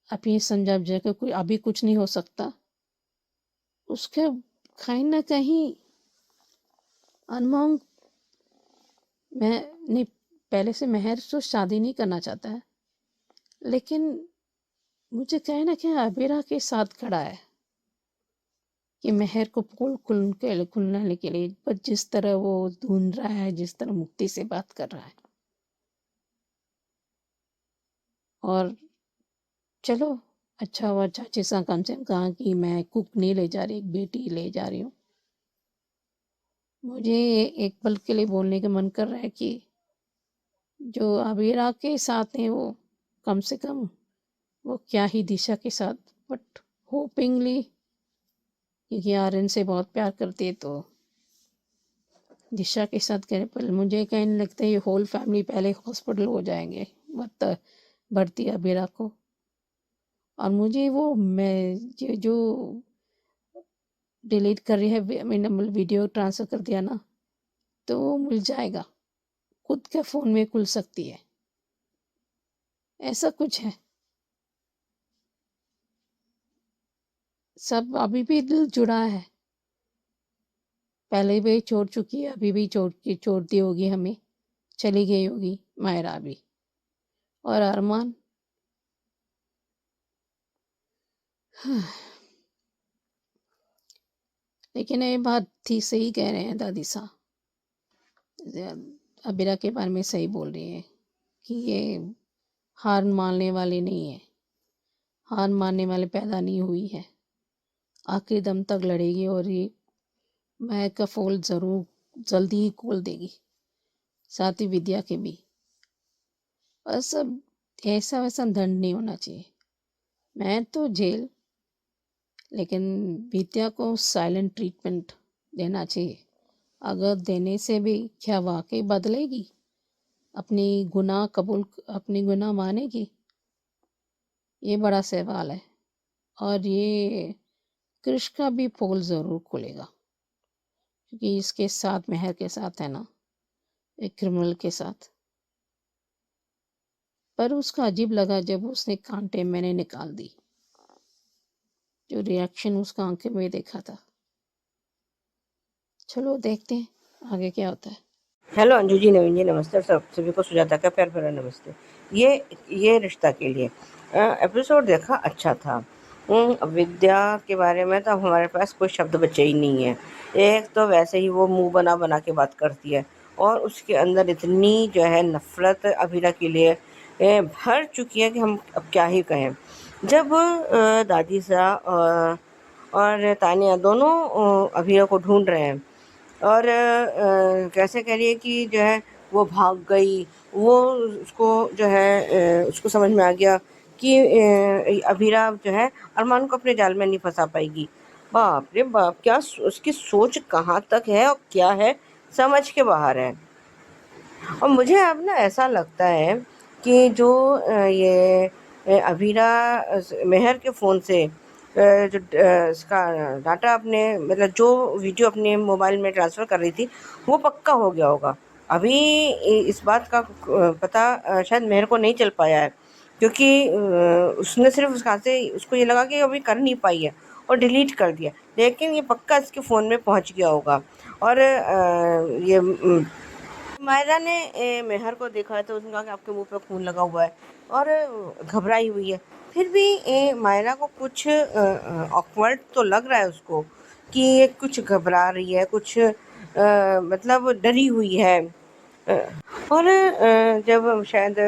आप ये समझा जाकर कोई अभी कुछ नहीं हो सकता, उसके कहीं ना कहीं अनमोल मैं नहीं, पहले से मेहर तो शादी नहीं करना चाहता है, लेकिन मुझे कहीं ना कहीं अबीरा के साथ खड़ा है कि मेहर को पोल खुलने के लिए। पर जिस तरह वो ढूंढ रहा है, जिस तरह मुक्ति से बात कर रहा है, और चलो अच्छा हुआ चाची सा कम से कम कहा कि मैं कुक नहीं ले जा रही, एक बेटी ले जा रही हूँ। मुझे एक पल के लिए बोलने का मन कर रहा है कि जो अबीरा के साथ हैं वो कम से कम वो क्या ही दिशा के साथ, बट होपिंगली, क्योंकि आर्यन से बहुत प्यार करती है तो दिशा के साथ करे। पर मुझे कहीं लगता है ये होल फैमिली पहले हॉस्पिटल हो जाएंगे मत भर्ती अबीरा को। और मुझे वो मैं जो डिलीट कर रही है, मैंने वीडियो ट्रांसफ़र कर दिया ना, तो वो मिल जाएगा, खुद के फ़ोन में खुल सकती है, ऐसा कुछ है। सब अभी भी दिल जुड़ा है, पहले भी छोड़ चुकी है, अभी भी छोड़ती होगी हमें, चली गई होगी मायरा भी। और अरमान लेकिन ये बात थी, सही कह रहे हैं दादी साहब, अबीरा के बारे में सही बोल रही है कि ये हार मानने वाली नहीं है, हार मानने वाले पैदा नहीं हुई है, आखिरी दम तक लड़ेगी और ये मैं का फूल ज़रूर जल्दी ही खोल देगी, साथ ही विद्या के भी। और सब ऐसा वैसा दंड नहीं होना चाहिए, मैं तो जेल, लेकिन विद्या को साइलेंट ट्रीटमेंट देना चाहिए। अगर देने से भी क्या वाकई बदलेगी, अपनी गुनाह मानेगी, ये बड़ा सवाल है। और ये कृष का भी पोल ज़रूर खुलेगा, क्योंकि इसके साथ मेहर के साथ है ना, एक क्रिमिनल के साथ। पर उसका अजीब लगा जब उसने कांटे मैंने निकाल दी, जो रिएक्शन उसका आंखें में देखा था। चलो देखते हैं आगे क्या होता है। हेलो अंजू जी, नवीन जी, नमस्ते। सब सभी को सुजाता का प्यार भरा नमस्ते। ये रिश्ता के लिए एपिसोड देखा, अच्छा था। विद्या के बारे में तो अब हमारे पास कोई शब्द बचे ही नहीं है। एक तो वैसे ही वो मुंह बना बना के बात करती है, और उसके अंदर इतनी जो है नफरत अभिरा के लिए भर चुकी है कि हम अब क्या ही कहें। जब दादी सा और तानिया दोनों अभिरा को ढूंढ रहे हैं, और कैसे कह रही है कि जो है वो भाग गई, वो उसको जो है उसको समझ में आ गया कि अभीरा जो है अरमान को अपने जाल में नहीं फंसा पाएगी। बाप रे बाप, क्या उसकी सोच कहाँ तक है और क्या है, समझ के बाहर है। और मुझे अब ना ऐसा लगता है कि जो ये अभीरा मेहर के फ़ोन से जो इसका डाटा अपने मतलब जो वीडियो अपने मोबाइल में ट्रांसफ़र कर रही थी, वो पक्का हो गया होगा। अभी इस बात का पता शायद मेहर को नहीं चल पाया है, क्योंकि उसने सिर्फ उसका से उसको ये लगा कि अभी कर नहीं पाई है और डिलीट कर दिया, लेकिन ये पक्का इसके फ़ोन में पहुंच गया होगा। और ये मायरा ने मेहर को देखा तो उसने कहा कि आपके मुंह पे खून लगा हुआ है और घबराई हुई है। फिर भी मायरा को कुछ ऑकवर्ड तो लग रहा है उसको कि ये कुछ घबरा रही है, कुछ मतलब डरी हुई है। अ, और जब शायद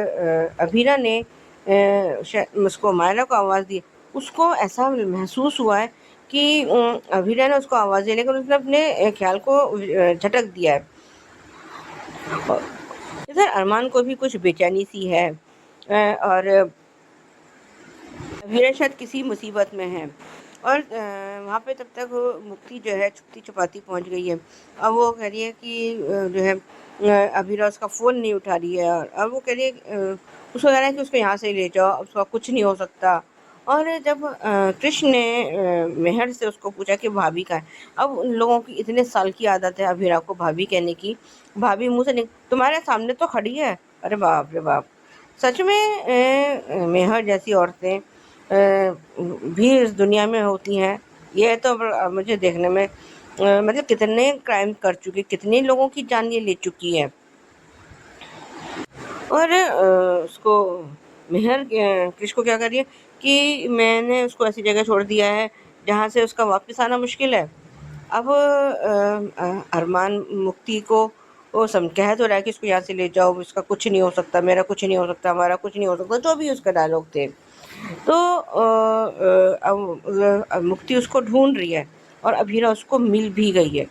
अभीरा ने शायद उसको मायरा को आवाज़ दी, उसको ऐसा महसूस हुआ है कि अभीरा ने उसको आवाज़ दी, लेकिन उसने अपने ख्याल को झटक दिया है। इधर अरमान को भी कुछ बेचैनी सी है और वीरा शायद किसी मुसीबत में है। और वहाँ पे तब तक वो मुक्ति जो है छुपती छुपाती पहुँच गई है। अब वो कह रही है कि जो है अबीरा उसका फ़ोन नहीं उठा रही है, और अब वो कह रही है उसको कह रहा है कि उसको यहाँ से ले जाओ, अब उसका कुछ नहीं हो सकता। और जब कृष्ण ने मेहर से उसको पूछा कि भाभी कहाँ है? अब उन लोगों की इतने साल की आदत है अबीरा को भाभी कहने की। भाभी मुँह से तुम्हारे सामने तो खड़ी है। अरे बाप रे बाप! सच में मेहर जैसी औरतें भी इस दुनिया में होती हैं। ये तो मुझे देखने में मतलब कितने क्राइम कर चुकी, कितने लोगों की जान ये ले चुकी है। और उसको मेहर कृष को क्या कर रही है कि मैंने उसको ऐसी जगह छोड़ दिया है जहाँ से उसका वापस आना मुश्किल है। अब अरमान मुक्ति को वो कह तो रहा है कि इसको यहाँ से ले जाओ, इसका कुछ नहीं हो सकता, मेरा कुछ नहीं हो सकता, हमारा कुछ नहीं हो सकता, जो भी उसका डायलॉग थे। तो अब मुक्ति उसको ढूंढ रही है और अभीरा उसको मिल भी गई है।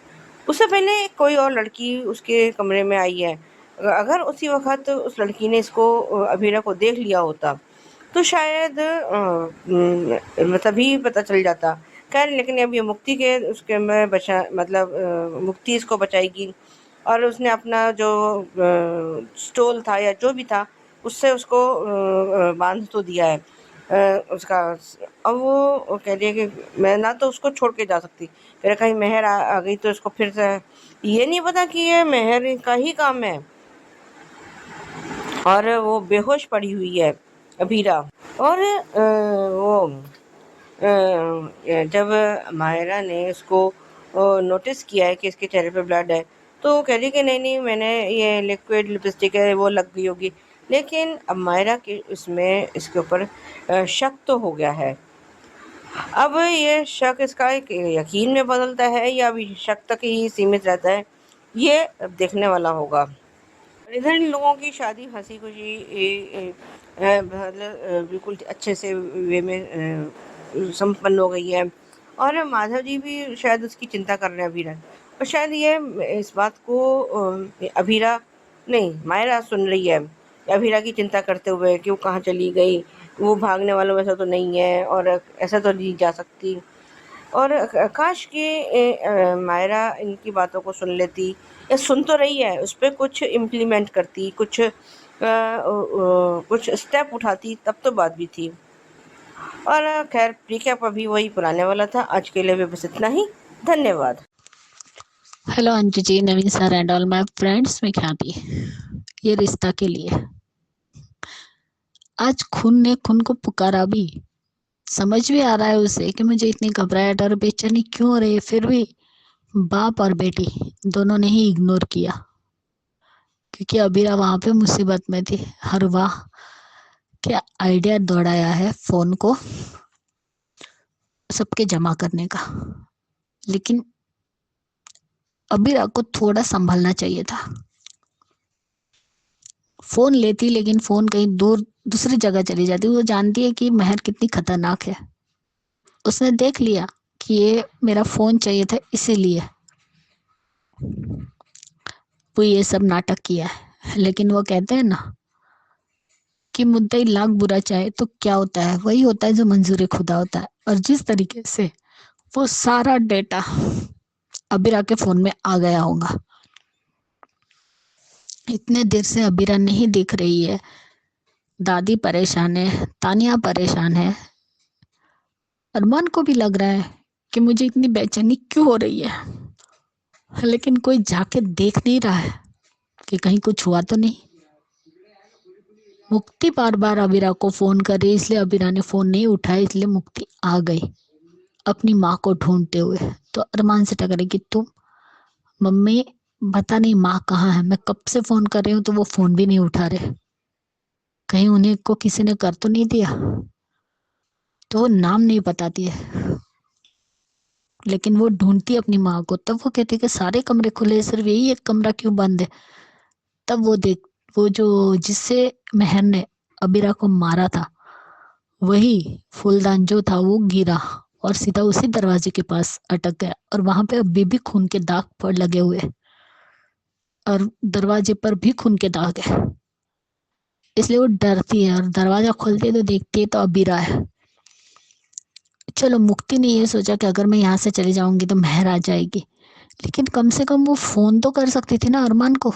उससे पहले कोई और लड़की उसके कमरे में आई है। अगर उसी वक्त उस लड़की ने इसको अभीरा को देख लिया होता तो शायद तभी पता चल जाता। खैर, लेकिन अब ये मुक्ति के उसके में बचा, मतलब मुक्ति इसको बचाएगी और उसने अपना जो स्टोल था या जो भी था उससे उसको बांध तो दिया है उसका। अब वो कह रही है कि मैं ना तो उसको छोड़ के जा सकती, फिर कहीं मेहर आ गई तो इसको फिर से ये नहीं पता कि ये मेहर का ही काम है। और वो बेहोश पड़ी हुई है अभीरा। और वो जब मायरा ने उसको नोटिस किया है कि इसके चेहरे पे ब्लड है तो वो कह रही कि नहीं नहीं, मैंने ये लिक्विड लिपस्टिक है वो लग गई होगी। लेकिन अब मायरा के उसमें इसके ऊपर शक तो हो गया है। अब ये शक इसका एक यकीन में बदलता है या अभी शक तक ही सीमित रहता है, ये अब देखने वाला होगा। इधर इन लोगों की शादी हंसी खुशी बिल्कुल अच्छे से वे में संपन्न हो गई है। और माधव जी भी शायद उसकी चिंता कर रहे हैं अभीरा, और शायद ये इस बात को अभीरा नहीं मायरा सुन रही है अभीरा की चिंता करते हुए कि वो कहाँ चली गई, वो भागने वालों में से तो नहीं है और ऐसा तो नहीं जा सकती। और काश कि मायरा इनकी बातों को सुन लेती, या सुन तो रही है उस पर कुछ इम्प्लीमेंट करती, कुछ स्टेप उठाती, तब तो बात भी थी। और खैर रिकैप अभी वही पुराने वाला था। आज के लिए भी बस इतना ही। धन्यवाद। Hello Anju ji, Naveen sir and all my friends, मैं ख्याति। ये रिश्ता के लिए आज खून ने खून को पुकारा भी। समझ भी आ रहा है उसे कि मुझे इतनी घबराहट और बेचैनी क्यों हो रही है, फिर भी बाप और बेटी दोनों ने ही इग्नोर किया, क्योंकि अबीरा वहां पे मुसीबत में थी। हर वाह क्या आइडिया दौड़ाया है फोन को सबके जमा करने का, लेकिन अबीरा को थोड़ा संभलना चाहिए था। फोन लेती लेकिन फोन कहीं दूर दूसरी जगह चली जाती। वो जानती है कि मेहर कितनी खतरनाक है। उसने देख लिया कि ये मेरा फोन चाहिए था, इसीलिए वो ये सब नाटक किया है। लेकिन वो कहते हैं ना कि मुद्दई लाख बुरा चाहे तो क्या होता है, वही होता है जो मंजूर खुदा होता है। और जिस तरीके से वो सारा डेटा अबीरा के फोन में आ गया होगा, इतने देर से अबीरा नहीं दिख रही है, दादी परेशान है, तानिया परेशान है, अरमान को भी लग रहा है कि मुझे इतनी बेचैनी क्यों हो रही है, लेकिन कोई जाके देख नहीं रहा है। कि कहीं कुछ हुआ तो नहीं। मुक्ति बार बार अबीरा को फोन कर रही, इसलिए अबीरा ने फोन नहीं उठाया, इसलिए मुक्ति आ गई अपनी माँ को ढूंढते हुए। तो अरमान से टकराई कि तुम, मम्मी पता नहीं माँ कहाँ है, मैं कब से फोन कर रही हूँ तो वो फोन भी नहीं उठा रहे, कहीं उन्हें को किसी ने कर तो नहीं दिया। तो वो नाम नहीं बताती है, लेकिन वो ढूंढती है अपनी माँ को। तब वो कहती है कि सारे कमरे खुले हैं, सिर्फ यही एक कमरा क्यों बंद है। तब वो जो जिससे मेहर ने अबीरा को मारा था, वही फूलदान जो था वो गिरा और सीधा उसी दरवाजे के पास अटक गया, और वहां पे अभी भी खून के दाग पर लगे हुए, और दरवाजे पर भी खून के दाग है। इसलिए वो डरती है और दरवाजा खोलती है तो देखती है तो अबीरा है। चलो, मुक्ति ने ये सोचा कि अगर मैं यहाँ से चली जाऊंगी तो मेहर आ जाएगी, लेकिन कम से कम वो फोन तो कर सकती थी ना अरमान को।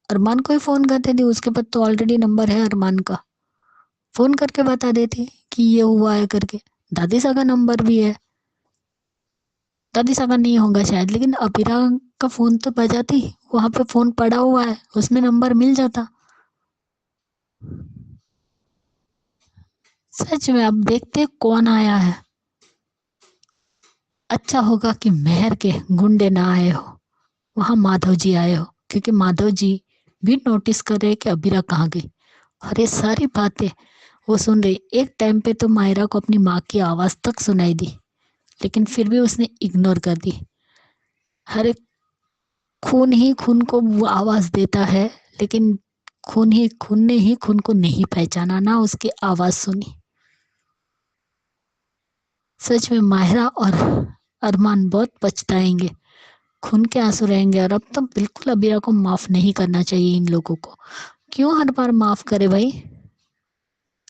अरमान को ही फोन करते थे, उसके पास तो ऑलरेडी नंबर है अरमान का, फोन करके बता देती कि ये हुआ है करके। दादी सा का नंबर भी है, दादी सा का नहीं होगा शायद, लेकिन अबीरा का फोन तो बजाती, वहां पे फोन पड़ा हुआ है, उसमें नंबर मिल जाता। सच में अब देखते कौन आया है। अच्छा होगा कि मेहर के गुंडे ना आए हो, वहां माधव जी आए हो, क्योंकि माधव जी भी नोटिस कर रहे कि अबीरा कहाँ गई। और ये सारी बातें वो सुन रही। एक टाइम पे तो मायरा को अपनी माँ की आवाज तक सुनाई दी, लेकिन फिर भी उसने इग्नोर कर दी। हर एक खून ही खून को वो आवाज देता है, लेकिन खून ने ही खून को नहीं पहचाना, ना उसकी आवाज सुनी। सच में माहिरा और अरमान बहुत पछताएंगे, खून के आंसू रहेंगे। और अब तो बिल्कुल अबीरा को माफ नहीं करना चाहिए इन लोगों को। क्यों हर बार माफ करे भाई?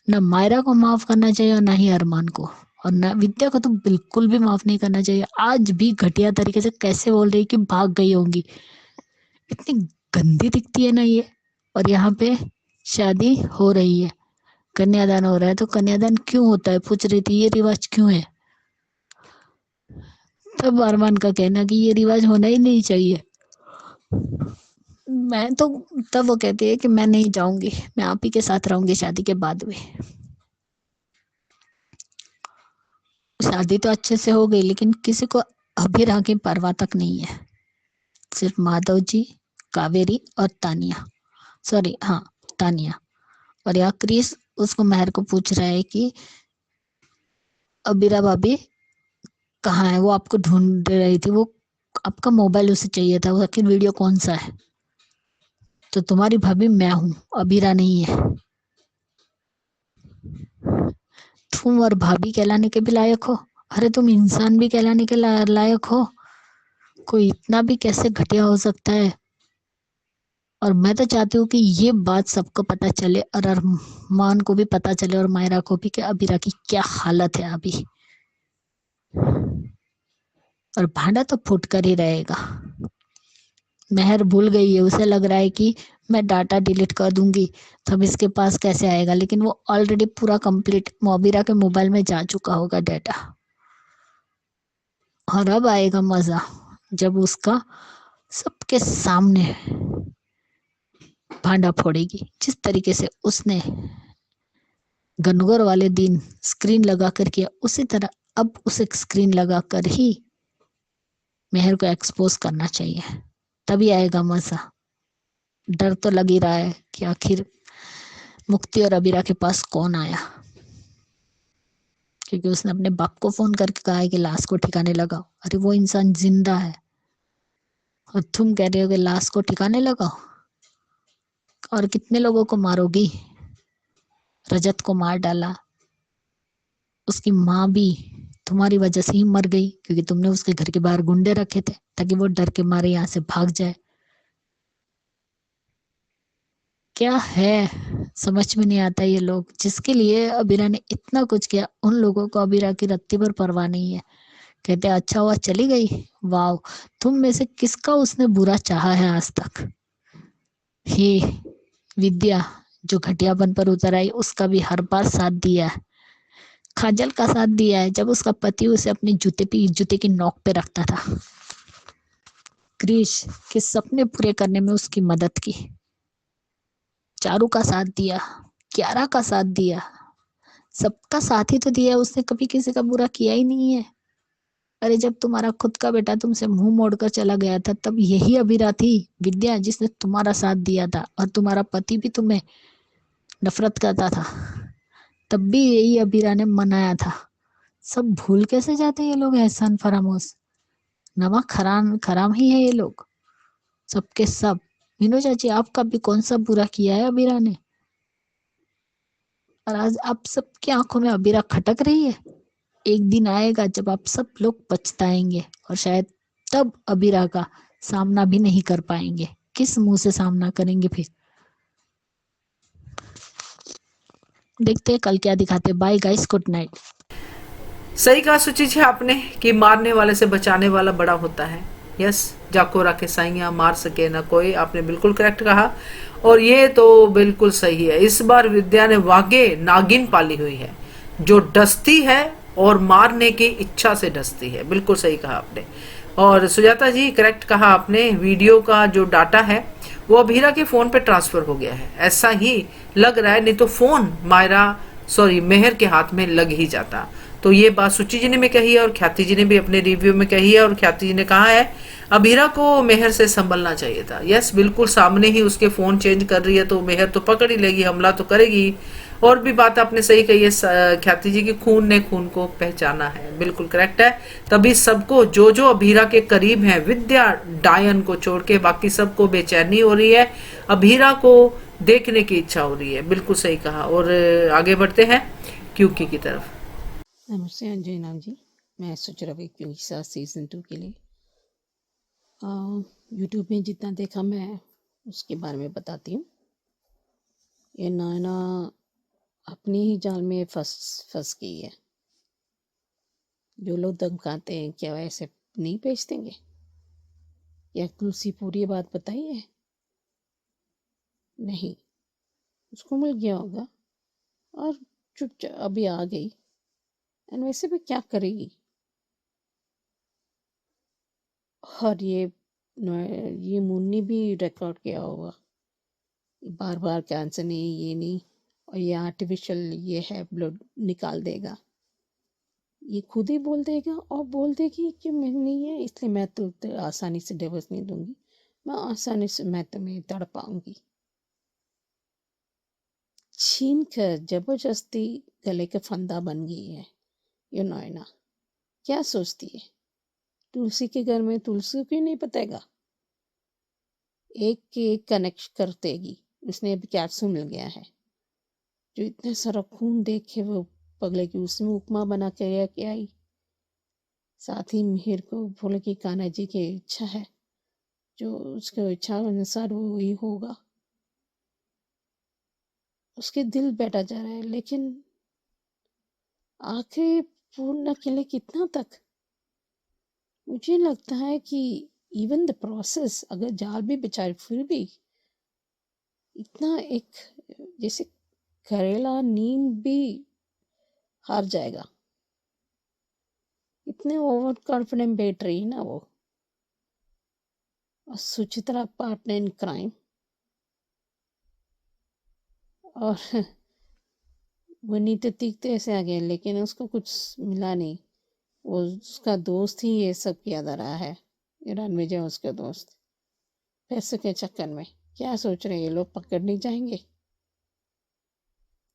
न मायरा को माफ करना चाहिए और ना ही अरमान को, और न विद्या को तो बिल्कुल भी माफ नहीं करना चाहिए। आज भी घटिया तरीके से कैसे बोल रही कि भाग गई होंगी, इतनी गंदी दिखती है ना ये। और यहाँ पे शादी हो रही है, कन्यादान हो रहा है, तो कन्यादान क्यों होता है पूछ रही थी, ये रिवाज क्यों है? तब अरमान का कहना कि ये रिवाज होना ही नहीं चाहिए। मैं तो, तब वो कहती है कि मैं नहीं जाऊंगी, मैं आप ही के साथ रहूंगी शादी के बाद भी। शादी तो अच्छे से हो गई, लेकिन किसी को अबीरा की परवाह तक नहीं है। सिर्फ माधव जी, कावेरी और तानिया, सॉरी हाँ तानिया। और यहाँ क्रिस उसको मेहर को पूछ रहा है कि अबीरा भाभी कहाँ है, वो आपको ढूंढ रही थी, वो आपका मोबाइल उसे चाहिए था, वो आखिर वीडियो कौन सा है? तो तुम्हारी भाभी मैं हूँ, अबीरा नहीं है। तुम और भाभी कहलाने के भी लायक हो? अरे तुम इंसान भी कहलाने के लायक हो? कोई इतना भी कैसे घटिया हो सकता है? और मैं तो चाहती हूँ कि ये बात सबको पता चले, और अरमान को भी पता चले और मायरा को भी, कि अबीरा की क्या हालत है अभी। और भांडा तो फूट कर ही रहेगा। मेहर भूल गई है, उसे लग रहा है कि मैं डाटा डिलीट कर दूंगी तब इसके पास कैसे आएगा, लेकिन वो ऑलरेडी पूरा कंप्लीट मोबीरा के मोबाइल में जा चुका होगा डाटा। और अब आएगा मजा, जब उसका सबके सामने भांडा फोड़ेगी। जिस तरीके से उसने गनगौर वाले दिन स्क्रीन लगा कर किया, उसी तरह अब उसे स्क्रीन लगा कर ही मेहर को एक्सपोज करना चाहिए, तभी आएगा मजा। डर तो लग ही रहा है कि आखिर मुक्ति और अबीरा के पास कौन आया, क्योंकि उसने अपने बाप को फोन करके कहा है कि लाश को ठिकाने लगाओ। अरे वो इंसान जिंदा है और तुम कह रहे हो कि लाश को ठिकाने लगाओ? और कितने लोगों को मारोगी? रजत को मार डाला, उसकी माँ भी तुम्हारी वजह से ही मर गई, क्योंकि तुमने उसके घर के बाहर गुंडे रखे थे ताकि वो डर के मारे यहाँ से भाग जाए। क्या है समझ में नहीं आता। ये लोग जिसके लिए अबीरा ने इतना कुछ किया, उन लोगों को अबीरा की रत्ती पर परवाह नहीं है। कहते अच्छा हुआ चली गई। वाह, तुम में से किसका उसने बुरा चाहा है आज तक? हे विद्या, जो घटियापन पर उतर आई, उसका भी हर बार साथ दिया है। काजल का साथ दिया है जब उसका पति उसे अपने जूते की नोक पे रखता था। क्रिश के सपने पूरे करने में उसकी मदद की। चारू का साथ दिया, कियारा का साथ दिया, सबका साथ ही तो दिया, उसने कभी किसी का बुरा किया ही नहीं है। अरे जब तुम्हारा खुद का बेटा तुमसे मुंह मोड़कर चला गया था, तब यही अबीरा थी विद्या जिसने तुम्हारा साथ दिया था, और तुम्हारा पति भी तुम्हें नफरत करता था, तब भी यही अबीरा ने मनाया था। सब भूल कैसे जाते ये लोग एहसान फरामोश, नमक हराम खराम ही है ये लोग सबके सब। मीनू चाची, आपका भी कौन सा बुरा किया है अबीरा ने? और आज आप सबकी आंखों में अबीरा खटक रही है। एक दिन आएगा जब आप सब लोग पछताएंगे, और शायद तब अबीरा का सामना भी नहीं कर पाएंगे। किस मुंह से सामना करेंगे फिर? देखते हैं कल क्या दिखाते। Bye guys, good night. सही कहा सुचि जी आपने कि मारने वाले से बचाने वाला बड़ा होता है। यस, जाको राखे साइया मार सके ना कोई, आपने बिल्कुल करेक्ट कहा, और ये तो बिल्कुल सही है। इस बार विद्या ने वागे नागिन पाली हुई है, जो डसती है और मारने की इच्छा से डसती है। बिल्कुल सही कहा आपने। और सुजाता जी, करेक्ट कहा आपने, वीडियो का जो डाटा है वो अभीरा के फोन पे ट्रांसफर हो गया है, ऐसा ही लग रहा है, नहीं तो फोन मेहर के हाथ में लग ही जाता। तो ये बात सुचि जी ने भी कही है और ख्याति जी ने भी अपने रिव्यू में कही है, और ख्याति जी ने कहा है अभीरा को मेहर से संभलना चाहिए था। यस, बिल्कुल सामने ही उसके फोन चेंज कर रही है तो मेहर तो पकड़ ही लेगी, हमला तो करेगी। और भी बात आपने सही कही है ख्याति जी की, खून ने खून को पहचाना है, बिल्कुल करेक्ट है। तभी सबको जो अभीरा के करीब है, विद्या डायन को छोड़ के बाकी सबको बेचैनी हो रही है, अभीरा को देखने की इच्छा हो रही है। बिल्कुल सही कहा। और आगे बढ़ते हैं क्यूकी की तरफ। नमस्ते अंजय नाम जी, मैं सोच रहा हूँ कि सीज़न 2 के लिए यूट्यूब में जितना देखा मैं उसके बारे में बताती हूँ। ये नायना अपनी ही जाल में फंस गई है। जो लोग धमकाते हैं क्या वैसे नहीं भेज देंगे? या तुलसी पूरी बात बताई है? नहीं, उसको मिल गया होगा और चुपचाप अभी आ गई। एंड वैसे भी क्या करेगी? और ये मुन्नी भी रिकॉर्ड किया होगा, बार बार कैंसर नहीं, ये नहीं, और ये आर्टिफिशियल ये है ब्लड निकाल देगा। ये खुद ही बोल देगा और बोल देगी कि मैं नहीं है, इसलिए मैं तो आसानी से डिवोर्स नहीं दूंगी, मैं आसानी से मैं तुम्हें तड़ पाऊंगी। छीन कर जबरदस्ती गले का फंदा बन गई है ये नैना। क्या सोचती है? तुलसी के घर में तुलसी को नहीं बताएगा? एक के एक कनेक्ट कर देगी। उसने अभी कैप्सूल मिल गया है, जो इतना सारा खून देख के वो पगले की, उसमें उपमा बना के आई। साथ ही मिहिर को बोले कि कान्हा जी की इच्छा है, जो उसके इच्छा अनुसार वो वही होगा। उसके दिल बैठा जा रहा है, लेकिन आखिर पूर्ण के लिए कितना तक? मुझे लगता है कि इवन द प्रोसेस, अगर जाल भी बिचारे फिर भी इतना एक जैसे करेला नीम भी हार जाएगा। इतने ओवर कॉन्फिडेंट बैठ रही ना वो। और सुचित्रा पार्टनर इन क्राइम, और वनीता तीखते ऐसे आ गए, लेकिन उसको कुछ मिला नहीं। वो उसका दोस्त ही ये सब किया जा रहा है, रणविजय उसके दोस्त। पैसे के चक्कर में क्या सोच रहे हैं ये लोग, पकड़ नहीं जाएंगे?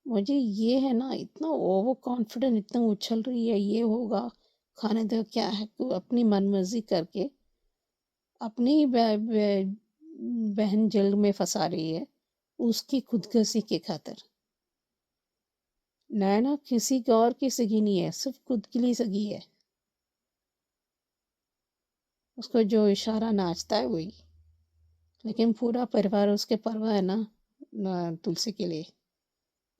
मुझे ये है ना, इतना ओवर कॉन्फिडेंट, इतना उछल रही है, ये होगा खाने दो, क्या है, अपनी मनमर्जी करके अपनी ही बहन जेल में फंसा रही है उसकी खुदकुशी के खातिर। नैना किसी और की सगी नहीं है, सिर्फ खुद के लिए सगी है। उसको जो इशारा नाचता है वही, लेकिन पूरा परिवार उसके परवाह है ना तुलसी के लिए।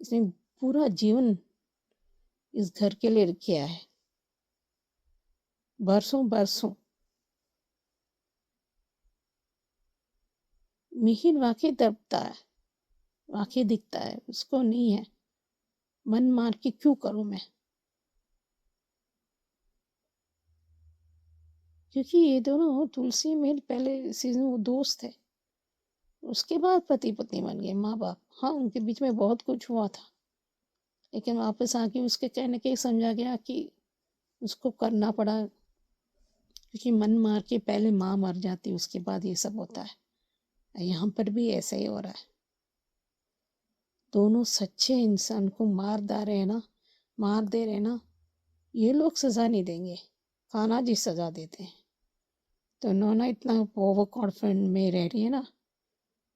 इसने पूरा जीवन इस घर के लिए किया है, बरसों बरसों। मिहिर वाकई दबता है, वाकई दिखता है, उसको नहीं है मन मार के क्यों करूं मैं, क्योंकि ये दोनों तुलसी मेरे पहले सीजन वो दोस्त थे। उसके बाद पति पत्नी बन गए, माँ बाप। हाँ, उनके बीच में बहुत कुछ हुआ था, लेकिन वापस आके उसके कहने के समझा गया कि उसको करना पड़ा, क्योंकि मन मार के पहले माँ मर जाती, उसके बाद ये सब होता है। यहाँ पर भी ऐसा ही हो रहा है। दोनों सच्चे इंसान को मार दे रहे ना, ये लोग सजा नहीं देंगे, कान्हा जी सजा देते हैं। तो नोना इतना ओवर कॉन्फिडेंट में रह रही है ना,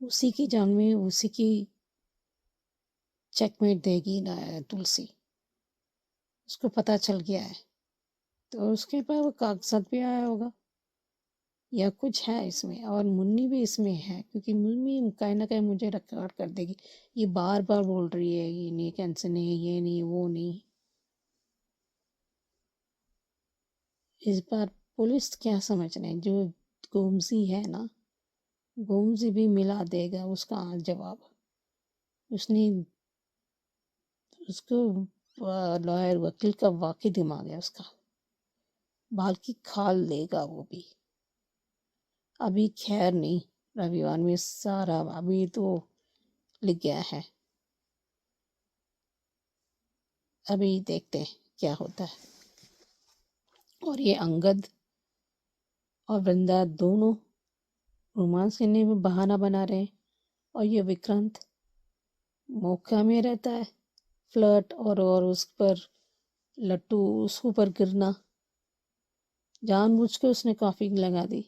उसी की जान में उसी की चेकमेट देगी ना तुलसी। उसको पता चल गया है, तो उसके पास वो कागजात भी आया होगा या कुछ है इसमें, और मुन्नी भी इसमें है, क्योंकि मुन्नी कहीं ना कहीं मुझे रिकॉर्ड कर देगी। ये बार बार बोल रही है ये नहीं, कैंसर नहीं, ये नहीं, वो नहीं। इस बार पुलिस क्या समझ रहे हैं, जो गोमसी है ना, गोमसी भी मिला देगा उसका जवाब। उसने उसको लॉयर वकील का वाकई दिमाग है उसका, बाल की खाल लेगा वो भी। अभी खैर नहीं, रविवार में सारा अभी तो लिख गया है, अभी देखते हैं क्या होता है। और ये अंगद और वृंदा दोनों रोमांस करने में बहाना बना रहे हैं, और ये विक्रांत मौका में रहता है फ्लर्ट और उस पर लट्टू उसके ऊपर गिरना, जानबूझ के उसने कॉफी लगा दी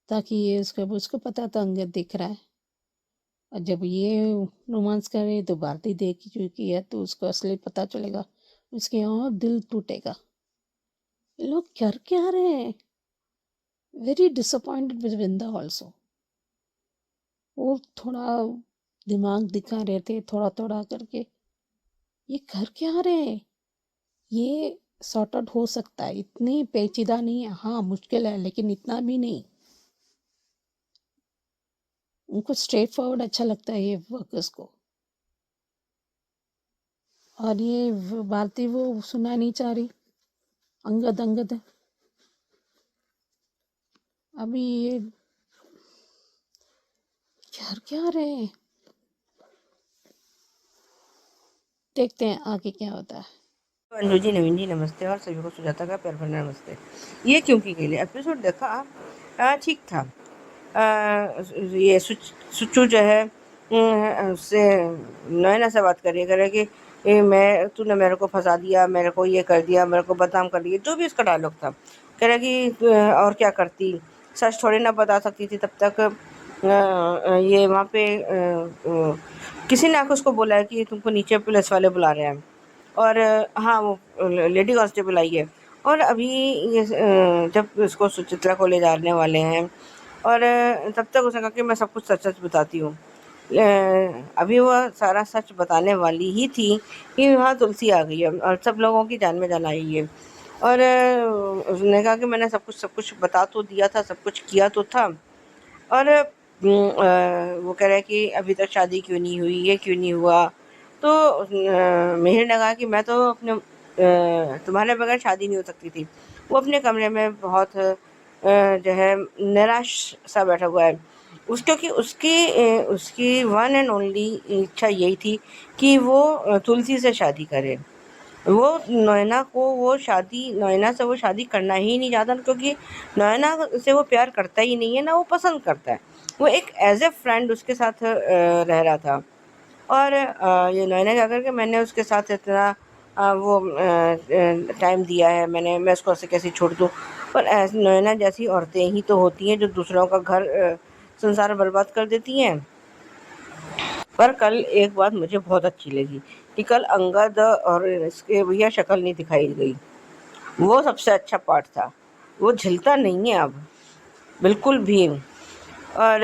ताकि ये उसको पता था अंगद दिख रहा है, और जब ये रोमांस करे तो भारती देख चुकी है, तो उसको असली पता चलेगा, उसके और दिल टूटेगा। ये लोग कर क्या रहे हैं? Very disappointed with Vrinda also. वो थोड़ा दिमाग दिखा रहे थे थोड़ा थोड़ा करके, ये कर क्या रहे हैं? ये सॉर्ट आउट हो सकता है, इतनी पेचीदा नहीं है। हाँ मुश्किल है, लेकिन इतना भी नहीं। उनको स्ट्रेट फॉरवर्ड अच्छा लगता है ये वर्कर्स को, और ये भारती वो सुनना नहीं चाह रही, अंगद अंगद है। अभी ये कर क्या रहे हैं, देखते हैं आगे क्या होता है। अंजू जी, नवीन जी नमस्ते, और सभी को सुजाता का प्यार भरा नमस्ते। ये क्योंकि के लिए एपिसोड देखा, ठीक था। ये सुच्चू जो है उससे नैना से बात करे कि तूने मेरे को फंसा दिया, मेरे को ये कर दिया, मेरे को बदनाम कर दिया, जो भी उसका डायलॉग था। कह रहा कि और क्या करती, सच थोड़ी ना बता सकती थी तब तक। ये वहाँ पे किसी ने आकर उसको बोला है कि तुमको नीचे पुलिस वाले बुला रहे हैं, और हाँ वो लेडी कांस्टेबल आई है, और अभी ये जब उसको सुचित्रा को ले जाने वाले हैं, और तब तक उसने कहा कि मैं सब कुछ सच सच बताती हूँ। अभी वह सारा सच बताने वाली ही थी कि वहाँ तुलसी आ गई है और सब लोगों की जान में जान आई है, और उसने कहा कि मैंने सब कुछ बता तो दिया था, सब कुछ किया तो था। और वो कह रहा है कि अभी तक शादी क्यों नहीं हुई, ये क्यों नहीं हुआ। तो मिहिर ने कहा कि मैं तो अपने तुम्हारे बगैर शादी नहीं हो सकती थी। वो अपने कमरे में बहुत जो है निराश सा बैठा हुआ है। क्योंकि उसकी वन एंड ओनली इच्छा यही थी कि वो तुलसी से शादी करे। वो नैना से वो शादी करना ही नहीं चाहता, क्योंकि नैना से वो प्यार करता ही नहीं है, ना वो पसंद करता है। वो एक एज ए फ्रेंड उसके साथ रह रहा था, और ये नैना क्या करके मैंने उसके साथ इतना वो टाइम दिया है, मैं उसको ऐसे कैसे छोड़ दूँ। पर नैना जैसी औरतें ही तो होती हैं जो दूसरों का घर संसार बर्बाद कर देती हैं। पर कल एक बात मुझे बहुत अच्छी लगी कि कल अंगद और इसके भैया शक्ल नहीं दिखाई गई, वो सबसे अच्छा पार्ट था। वो झिलता नहीं है अब बिल्कुल भी। और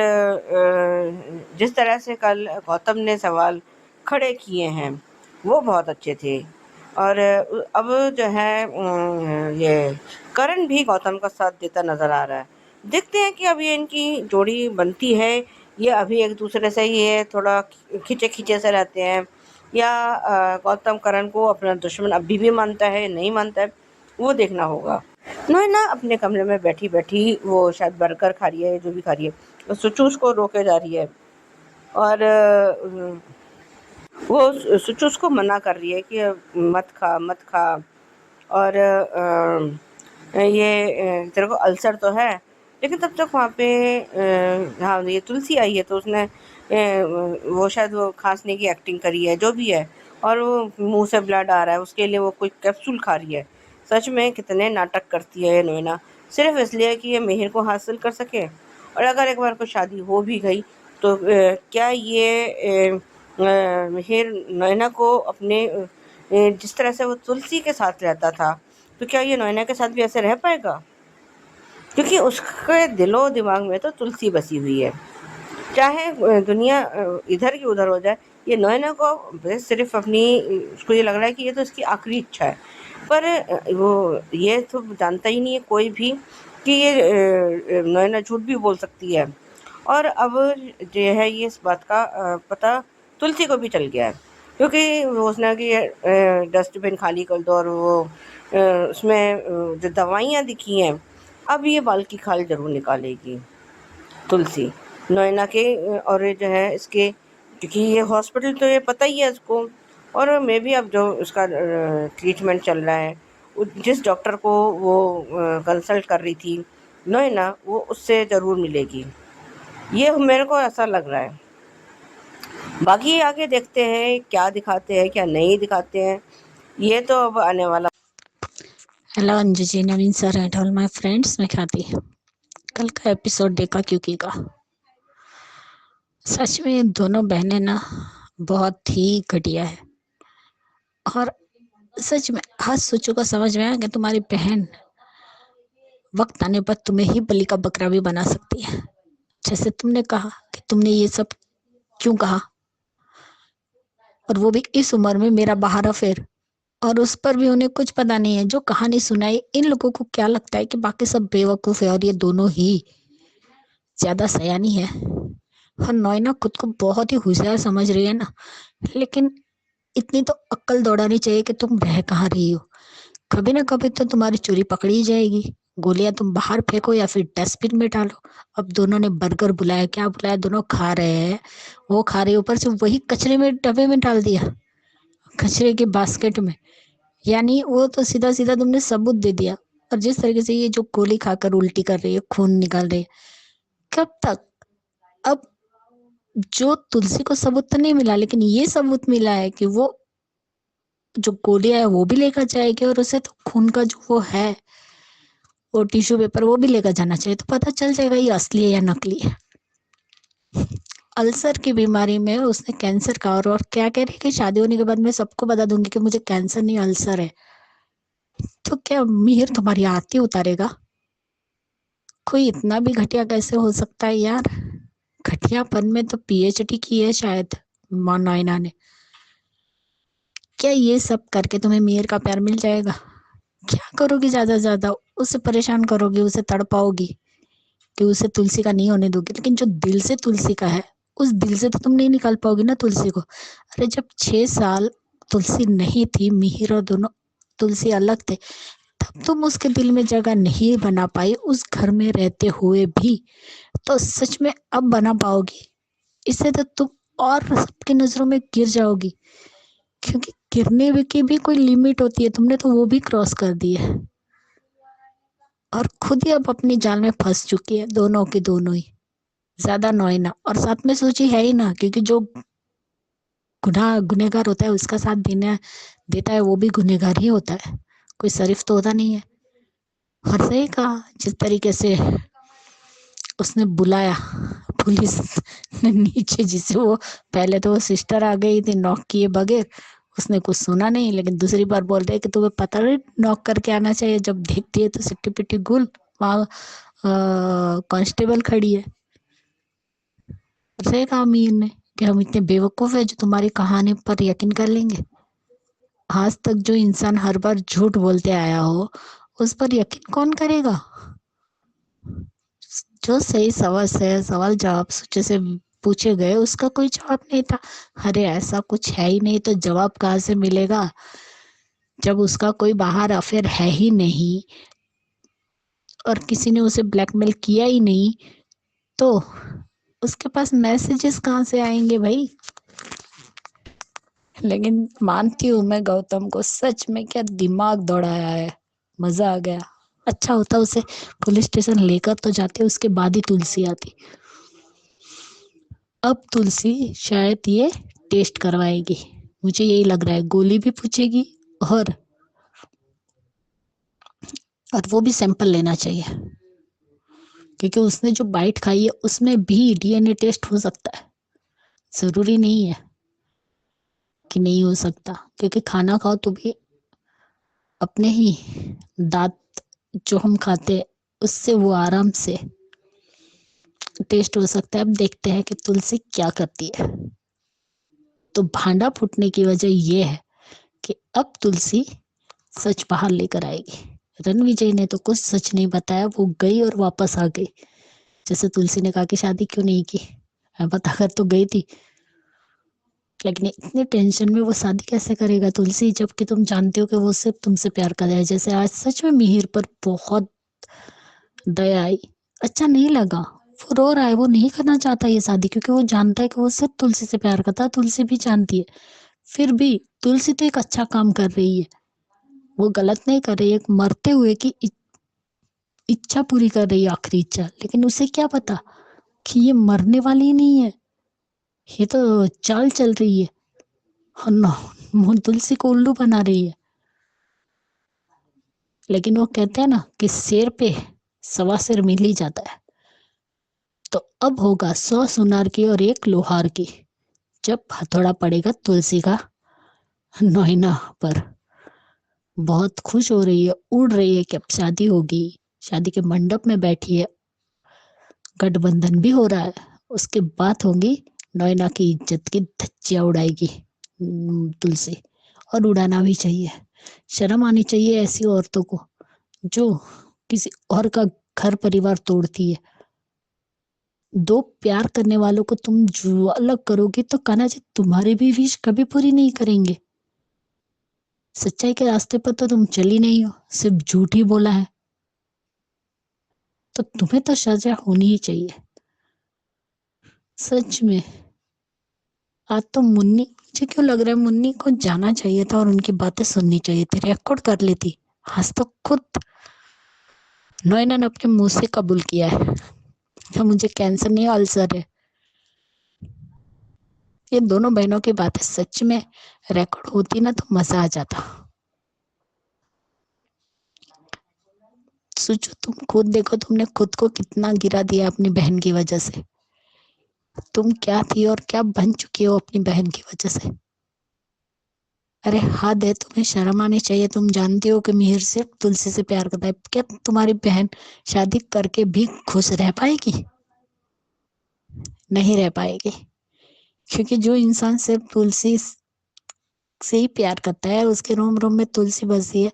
जिस तरह से कल गौतम ने सवाल खड़े किए हैं वो बहुत अच्छे थे। और अब जो है ये करण भी गौतम का साथ देता नज़र आ रहा है। देखते हैं कि अब ये इनकी जोड़ी बनती है, ये अभी एक दूसरे से ये थोड़ा खींचे खींचे से रहते हैं, या गौतम करण को अपना दुश्मन अभी भी मानता है, नहीं मानता है, वो देखना होगा। नैना अपने कमरे में बैठी बैठी वो शायद बर्गर खा रही है, जो भी खा रही है, सुचू उसको रोके जा रही है और वो सुचू उसको मना कर रही है कि मत खा मत खा। और ये तेरे को अल्सर तो है। लेकिन तब तक वहाँ पे हाँ ये तुलसी आई है तो उसने वो शायद वो खांसने की एक्टिंग करी है जो भी है, और वो मुंह से ब्लड आ रहा है उसके लिए वो कोई कैप्सूल खा रही है। सच में कितने नाटक करती है ये नैना, सिर्फ इसलिए कि ये मिहिर को हासिल कर सके। और अगर एक बार को शादी हो भी गई तो क्या ये मिहिर नैना को अपने जिस तरह से वो तुलसी के साथ रहता था, तो क्या ये नैना के साथ भी ऐसे रह पाएगा? क्योंकि उसके दिलो दिमाग में तो तुलसी बसी हुई है। चाहे दुनिया इधर की उधर हो जाए, ये नैना को बस सिर्फ अपनी उसको ये लग रहा है कि ये तो इसकी आखिरी इच्छा है। पर वो ये तो जानता ही नहीं है कोई भी कि ये नैना झूठ भी बोल सकती है। और अब जो है ये इस बात का पता तुलसी को भी चल गया है, क्योंकि वो उसने कि डस्टबिन खाली कर दो और वो उसमें जो दवाइयाँ दिखी हैं, अब ये बाल की खाल ज़रूर निकालेगी तुलसी नैना के। और ये जो है इसके, क्योंकि ये हॉस्पिटल तो ये पता ही है इसको, और मे भी अब जो उसका ट्रीटमेंट चल रहा है, जिस डॉक्टर को वो कंसल्ट कर रही थी नैना, वो उससे ज़रूर मिलेगी, ये मेरे को ऐसा लग रहा है। बाकी आगे देखते हैं क्या दिखाते हैं क्या नहीं दिखाते हैं, ये तो अब आने वाला। Hello Anju ji, Naveen sir and all my friends, मैं ख्याति। कल का एपिसोड देखा क्योंकि का सच में ये दोनों बहनें ना बहुत ही घटिया है। और सच में हर सोचो का समझ में आया कि तुम्हारी बहन वक्त आने पर तुम्हें ही बलि का बकरा भी बना सकती है। जैसे तुमने कहा कि तुमने ये सब क्यों कहा, और वो भी इस उम्र में मेरा बाहर अफेयर, और उस पर भी उन्हें कुछ पता नहीं है। जो कहानी सुनाई, इन लोगों को क्या लगता है कि बाकी सब बेवकूफ है और ये दोनों ही ज्यादा सयानी है। और नैना खुद को बहुत ही होशियार समझ रही है ना, लेकिन इतनी तो अक्ल दौड़ानी चाहिए कि तुम रह कहाँ रही हो। कभी ना कभी तो तुम्हारी चोरी पकड़ी जाएगी। गोलियां तुम बाहर फेंको या फिर डस्टबिन में डालो। अब दोनों ने बर्गर बुलाया, क्या बुलाया, दोनों खा रहे हैं, वो खा रहे, ऊपर से वही कचरे में डब्बे में डाल दिया, कचरे के बास्केट में। यानी वो तो सीधा सीधा तुमने सबूत दे दिया। और जिस तरीके से ये जो गोली खाकर उल्टी कर रही है, खून निकाल रही है, कब तक? अब जो तुलसी को सबूत तो नहीं मिला, लेकिन ये सबूत मिला है कि वो जो गोलियां है वो भी लेकर जाएगी, और उसे तो खून का जो वो है वो टिश्यू पेपर वो भी लेकर जाना चाहिए, तो पता चल जाएगा ये असली है या नकली है। अल्सर की बीमारी में उसने कैंसर का, और क्या कह रही है कि शादी होने के बाद मैं सबको बता दूंगी कि मुझे कैंसर नहीं अल्सर है। तो क्या मिहिर तुम्हारी आरती उतारेगा? कोई इतना भी घटिया कैसे हो सकता है यार? घटियापन में तो पीएचडी की है शायद मां नायना ने। क्या ये सब करके तुम्हें मिहिर का प्यार मिल जाएगा? क्या करोगी? ज्यादा से ज्यादा उसे परेशान करोगी, उसे तड़पाओगी कि उसे तुलसी का नहीं होने दोगी, लेकिन जो दिल से तुलसी का है उस दिल से तो तुम नहीं निकाल पाओगी ना तुलसी को। अरे जब 6 साल तुलसी नहीं थी, मिहिर और दोनों तुलसी अलग थे, तब तुम उसके दिल में जगह नहीं बना पाई उस घर में रहते हुए भी, तो सच में अब बना पाओगी? इससे तो तुम और सबकी नजरों में गिर जाओगी, क्योंकि गिरने की भी कोई लिमिट होती है, तुमने तो वो भी क्रॉस कर दी है। और खुद ही अब अपनी जाल में फंस चुकी है, दोनों की दोनों ही। ज्यादा नॉइना और साथ में सोची है ही ना, क्योंकि जो गुनहगार होता है उसका साथ देता है वो भी गुनहगार ही होता है, कोई शरीफ तो होता नहीं है। और सही कहा, जिस तरीके से उसने बुलाया पुलिस ने नीचे, जिसे वो पहले तो वो सिस्टर आ गई थी नॉक किए बगैर, उसने कुछ सुना नहीं, लेकिन दूसरी बार बोल रहे कि तुम्हें पता नहीं नॉक करके आना चाहिए, जब देखती है तो सिट्टी पिट्टी गुल वहाँ कांस्टेबल खड़ी है। सही कहा मीर ने कि हम इतने बेवकूफ है जो तुम्हारी कहानी पर यकीन कर लेंगे। आज तक जो इंसान हर बार झूठ बोलते आया हो उस पर यकीन कौन करेगा? जो सही सवाल जवाब सोचे से पूछे गए उसका कोई जवाब नहीं था। अरे ऐसा कुछ है ही नहीं तो जवाब कहाँ से मिलेगा, जब उसका कोई बाहर अफेयर है ही नहीं और किसी ने उसे ब्लैकमेल किया ही नहीं, तो उसके पास मैसेजेस कहाँ से आएंगे भाई। लेकिन मानती हूँ मैं गौतम को, सच में क्या दिमाग दौड़ाया है, मजा आ गया। अच्छा होता उसे पुलिस स्टेशन लेकर तो जाते, उसके बाद ही तुलसी आती। अब तुलसी शायद ये टेस्ट करवाएगी, मुझे यही लग रहा है। गोली भी पूछेगी और वो भी सैंपल लेना चाहिए, क्योंकि उसने जो बाइट खाई है उसमें भी डीएनए टेस्ट हो सकता है। जरूरी नहीं है कि नहीं हो सकता, क्योंकि खाना खाओ तो भी अपने ही दांत जो हम खाते हैं उससे वो आराम से टेस्ट हो सकता है। अब देखते हैं कि तुलसी क्या करती है। तो भांडा फूटने की वजह ये है कि अब तुलसी सच बाहर लेकर आएगी। रणविजय ने तो कुछ सच नहीं बताया, वो गई और वापस आ गई। जैसे तुलसी ने कहा कि शादी क्यों नहीं की, मैं बताकर तो गई थी, लेकिन इतने टेंशन में वो शादी कैसे करेगा तुलसी, जबकि तुम जानते हो कि वो सिर्फ तुमसे प्यार कर रहा है। जैसे आज सच में मिहिर पर बहुत दया आई, अच्छा नहीं लगा। वो रो रहा है, वो नहीं करना चाहता ये शादी, क्योंकि वो जानता है कि वो सिर्फ तुलसी से प्यार करता है। तुलसी भी जानती है, फिर भी तुलसी तो एक अच्छा काम कर रही है, वो गलत नहीं कर रही है। एक मरते हुए की इच्छा पूरी कर रही है, आखिरी इच्छा। लेकिन उसे क्या पता कि ये मरने वाली नहीं है, ये तो चाल चल रही है और ना तुलसी को उल्लू बना रही है। लेकिन वो कहते हैं ना कि शेर पे सवा शेर मिल ही जाता है। तो अब होगा 100 सुनार की और 1 लोहार की, जब हथौड़ा पड़ेगा तुलसी का नैना पर। बहुत खुश हो रही है, उड़ रही है कि अब शादी होगी। शादी के मंडप में बैठी है, गठबंधन भी हो रहा है। उसके बाद होंगी नैना की इज्जत की धज्जियां उड़ाएगी तुलसी, और उड़ाना भी चाहिए। शर्म आनी चाहिए ऐसी औरतों को जो किसी और का घर परिवार तोड़ती है। दो प्यार करने वालों को तुम जो अलग करोगे तो कान्हा जी तुम्हारी भी विश कभी पूरी नहीं करेंगे। सच्चाई के रास्ते पर तो तुम चली नहीं हो, सिर्फ झूठ ही बोला है। तो तुम्हें तो सजा होनी ही चाहिए। सच में आज तो मुन्नी, मुझे क्यों लग रहा है मुन्नी को जाना चाहिए था और उनकी बातें सुननी चाहिए थी, रिकॉर्ड कर लेती। आज तो खुद नैना ने अपने मुंह से कबूल किया है कि मुझे कैंसर नहीं अल्सर है। ये दोनों बहनों की बातें सच में रिकॉर्ड होती ना तो मजा आ जाता। सोचो, तुम खुद देखो, तुमने खुद को कितना गिरा दिया अपनी बहन की वजह से। तुम क्या थी और क्या बन चुकी हो अपनी बहन की वजह से। अरे हद है, तुम्हें शर्म आनी चाहिए। तुम जानती हो कि मिहिर सिर्फ तुलसी से प्यार करता है। क्या तुम्हारी बहन शादी करके भी खुश रह पाएगी? नहीं रह पाएगी, क्योंकि जो इंसान सिर्फ तुलसी से ही प्यार करता है, उसके रोम रोम में तुलसी बसी है,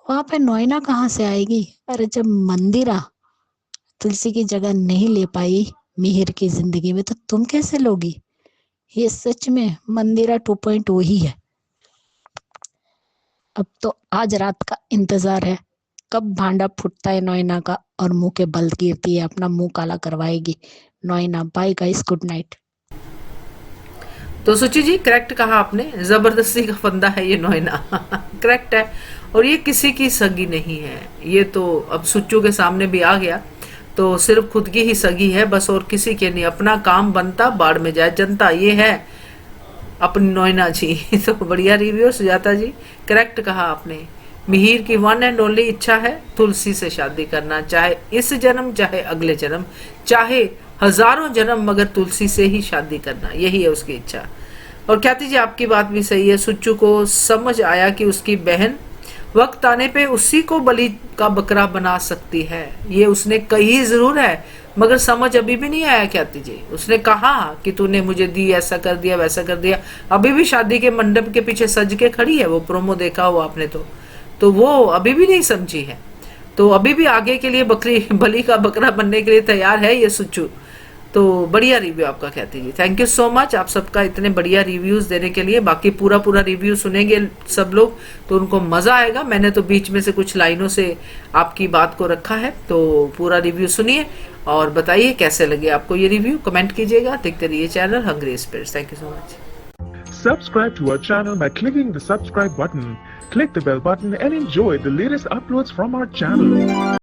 वहां पे नैना कहाँ से आएगी? अरे जब मंदिरा तुलसी की जगह नहीं ले पाई मिहिर की जिंदगी में, तो तुम कैसे लोगी? ये सच में मंदिरा 2.0 ही है। अब तो आज रात का इंतजार है, कब भांडा फूटता है नैना का और मुंह के बल गिरती है, अपना मुंह काला करवाएगी Naina. Bye guys, good night. तो सुचि जी, करेक्ट कहा आपने, जबरदस्ती का फंदा है ये नैना। करेक्ट है, और ये किसी की सगी नहीं है। ये तो अब सुच्चू के सामने भी आ गया, तो सिर्फ खुद की ही सगी है बस, और किसी के नहीं। अपना काम बनता, बाढ़ में जाए जनता, ये है अपनी नैना जी। तो बढ़िया रिव्यू सुजाता जी, करेक्ट कहा आपने। मिहिर की वन एंड ओनली इच्छा है तुलसी से शादी करना, चाहे इस जन्म चाहे अगले जन्म चाहे हजारों जन्म, मगर तुलसी से ही शादी करना, यही है उसकी इच्छा। और ख्याति जी आपकी बात भी सही है, सुच्चू को समझ आया कि उसकी बहन वक्त आने पे उसी को बलि का बकरा बना सकती है। ये उसने कही जरूर है, मगर समझ अभी भी नहीं आया ख्याति जी। उसने कहा कि तूने मुझे दी, ऐसा कर दिया वैसा कर दिया, अभी भी शादी के मंडप के पीछे सज के खड़ी है। वो प्रोमो देखा हो आपने तो वो अभी भी नहीं समझी है। तो अभी भी आगे के लिए बकरी बलि का बकरा बनने के लिए तैयार है ये सुच्चू। तो बढ़िया रिव्यू आपका ख्याति जी, थैंक यू सो मच आप सबका इतने बढ़िया रिव्यूज देने के लिए। बाकी पूरा रिव्यू सुनेंगे सब लोग तो उनको मजा आएगा। मैंने तो बीच में से कुछ लाइनों से आपकी बात को रखा है, तो पूरा रिव्यू सुनिए और बताइए कैसे लगे आपको ये रिव्यू, कमेंट कीजिएगा। देखते रहिए channel hungry spirits. Thank you so much. Subscribe to our channel by clicking the subscribe button. Click the bell button and enjoy the latest uploads from our channel.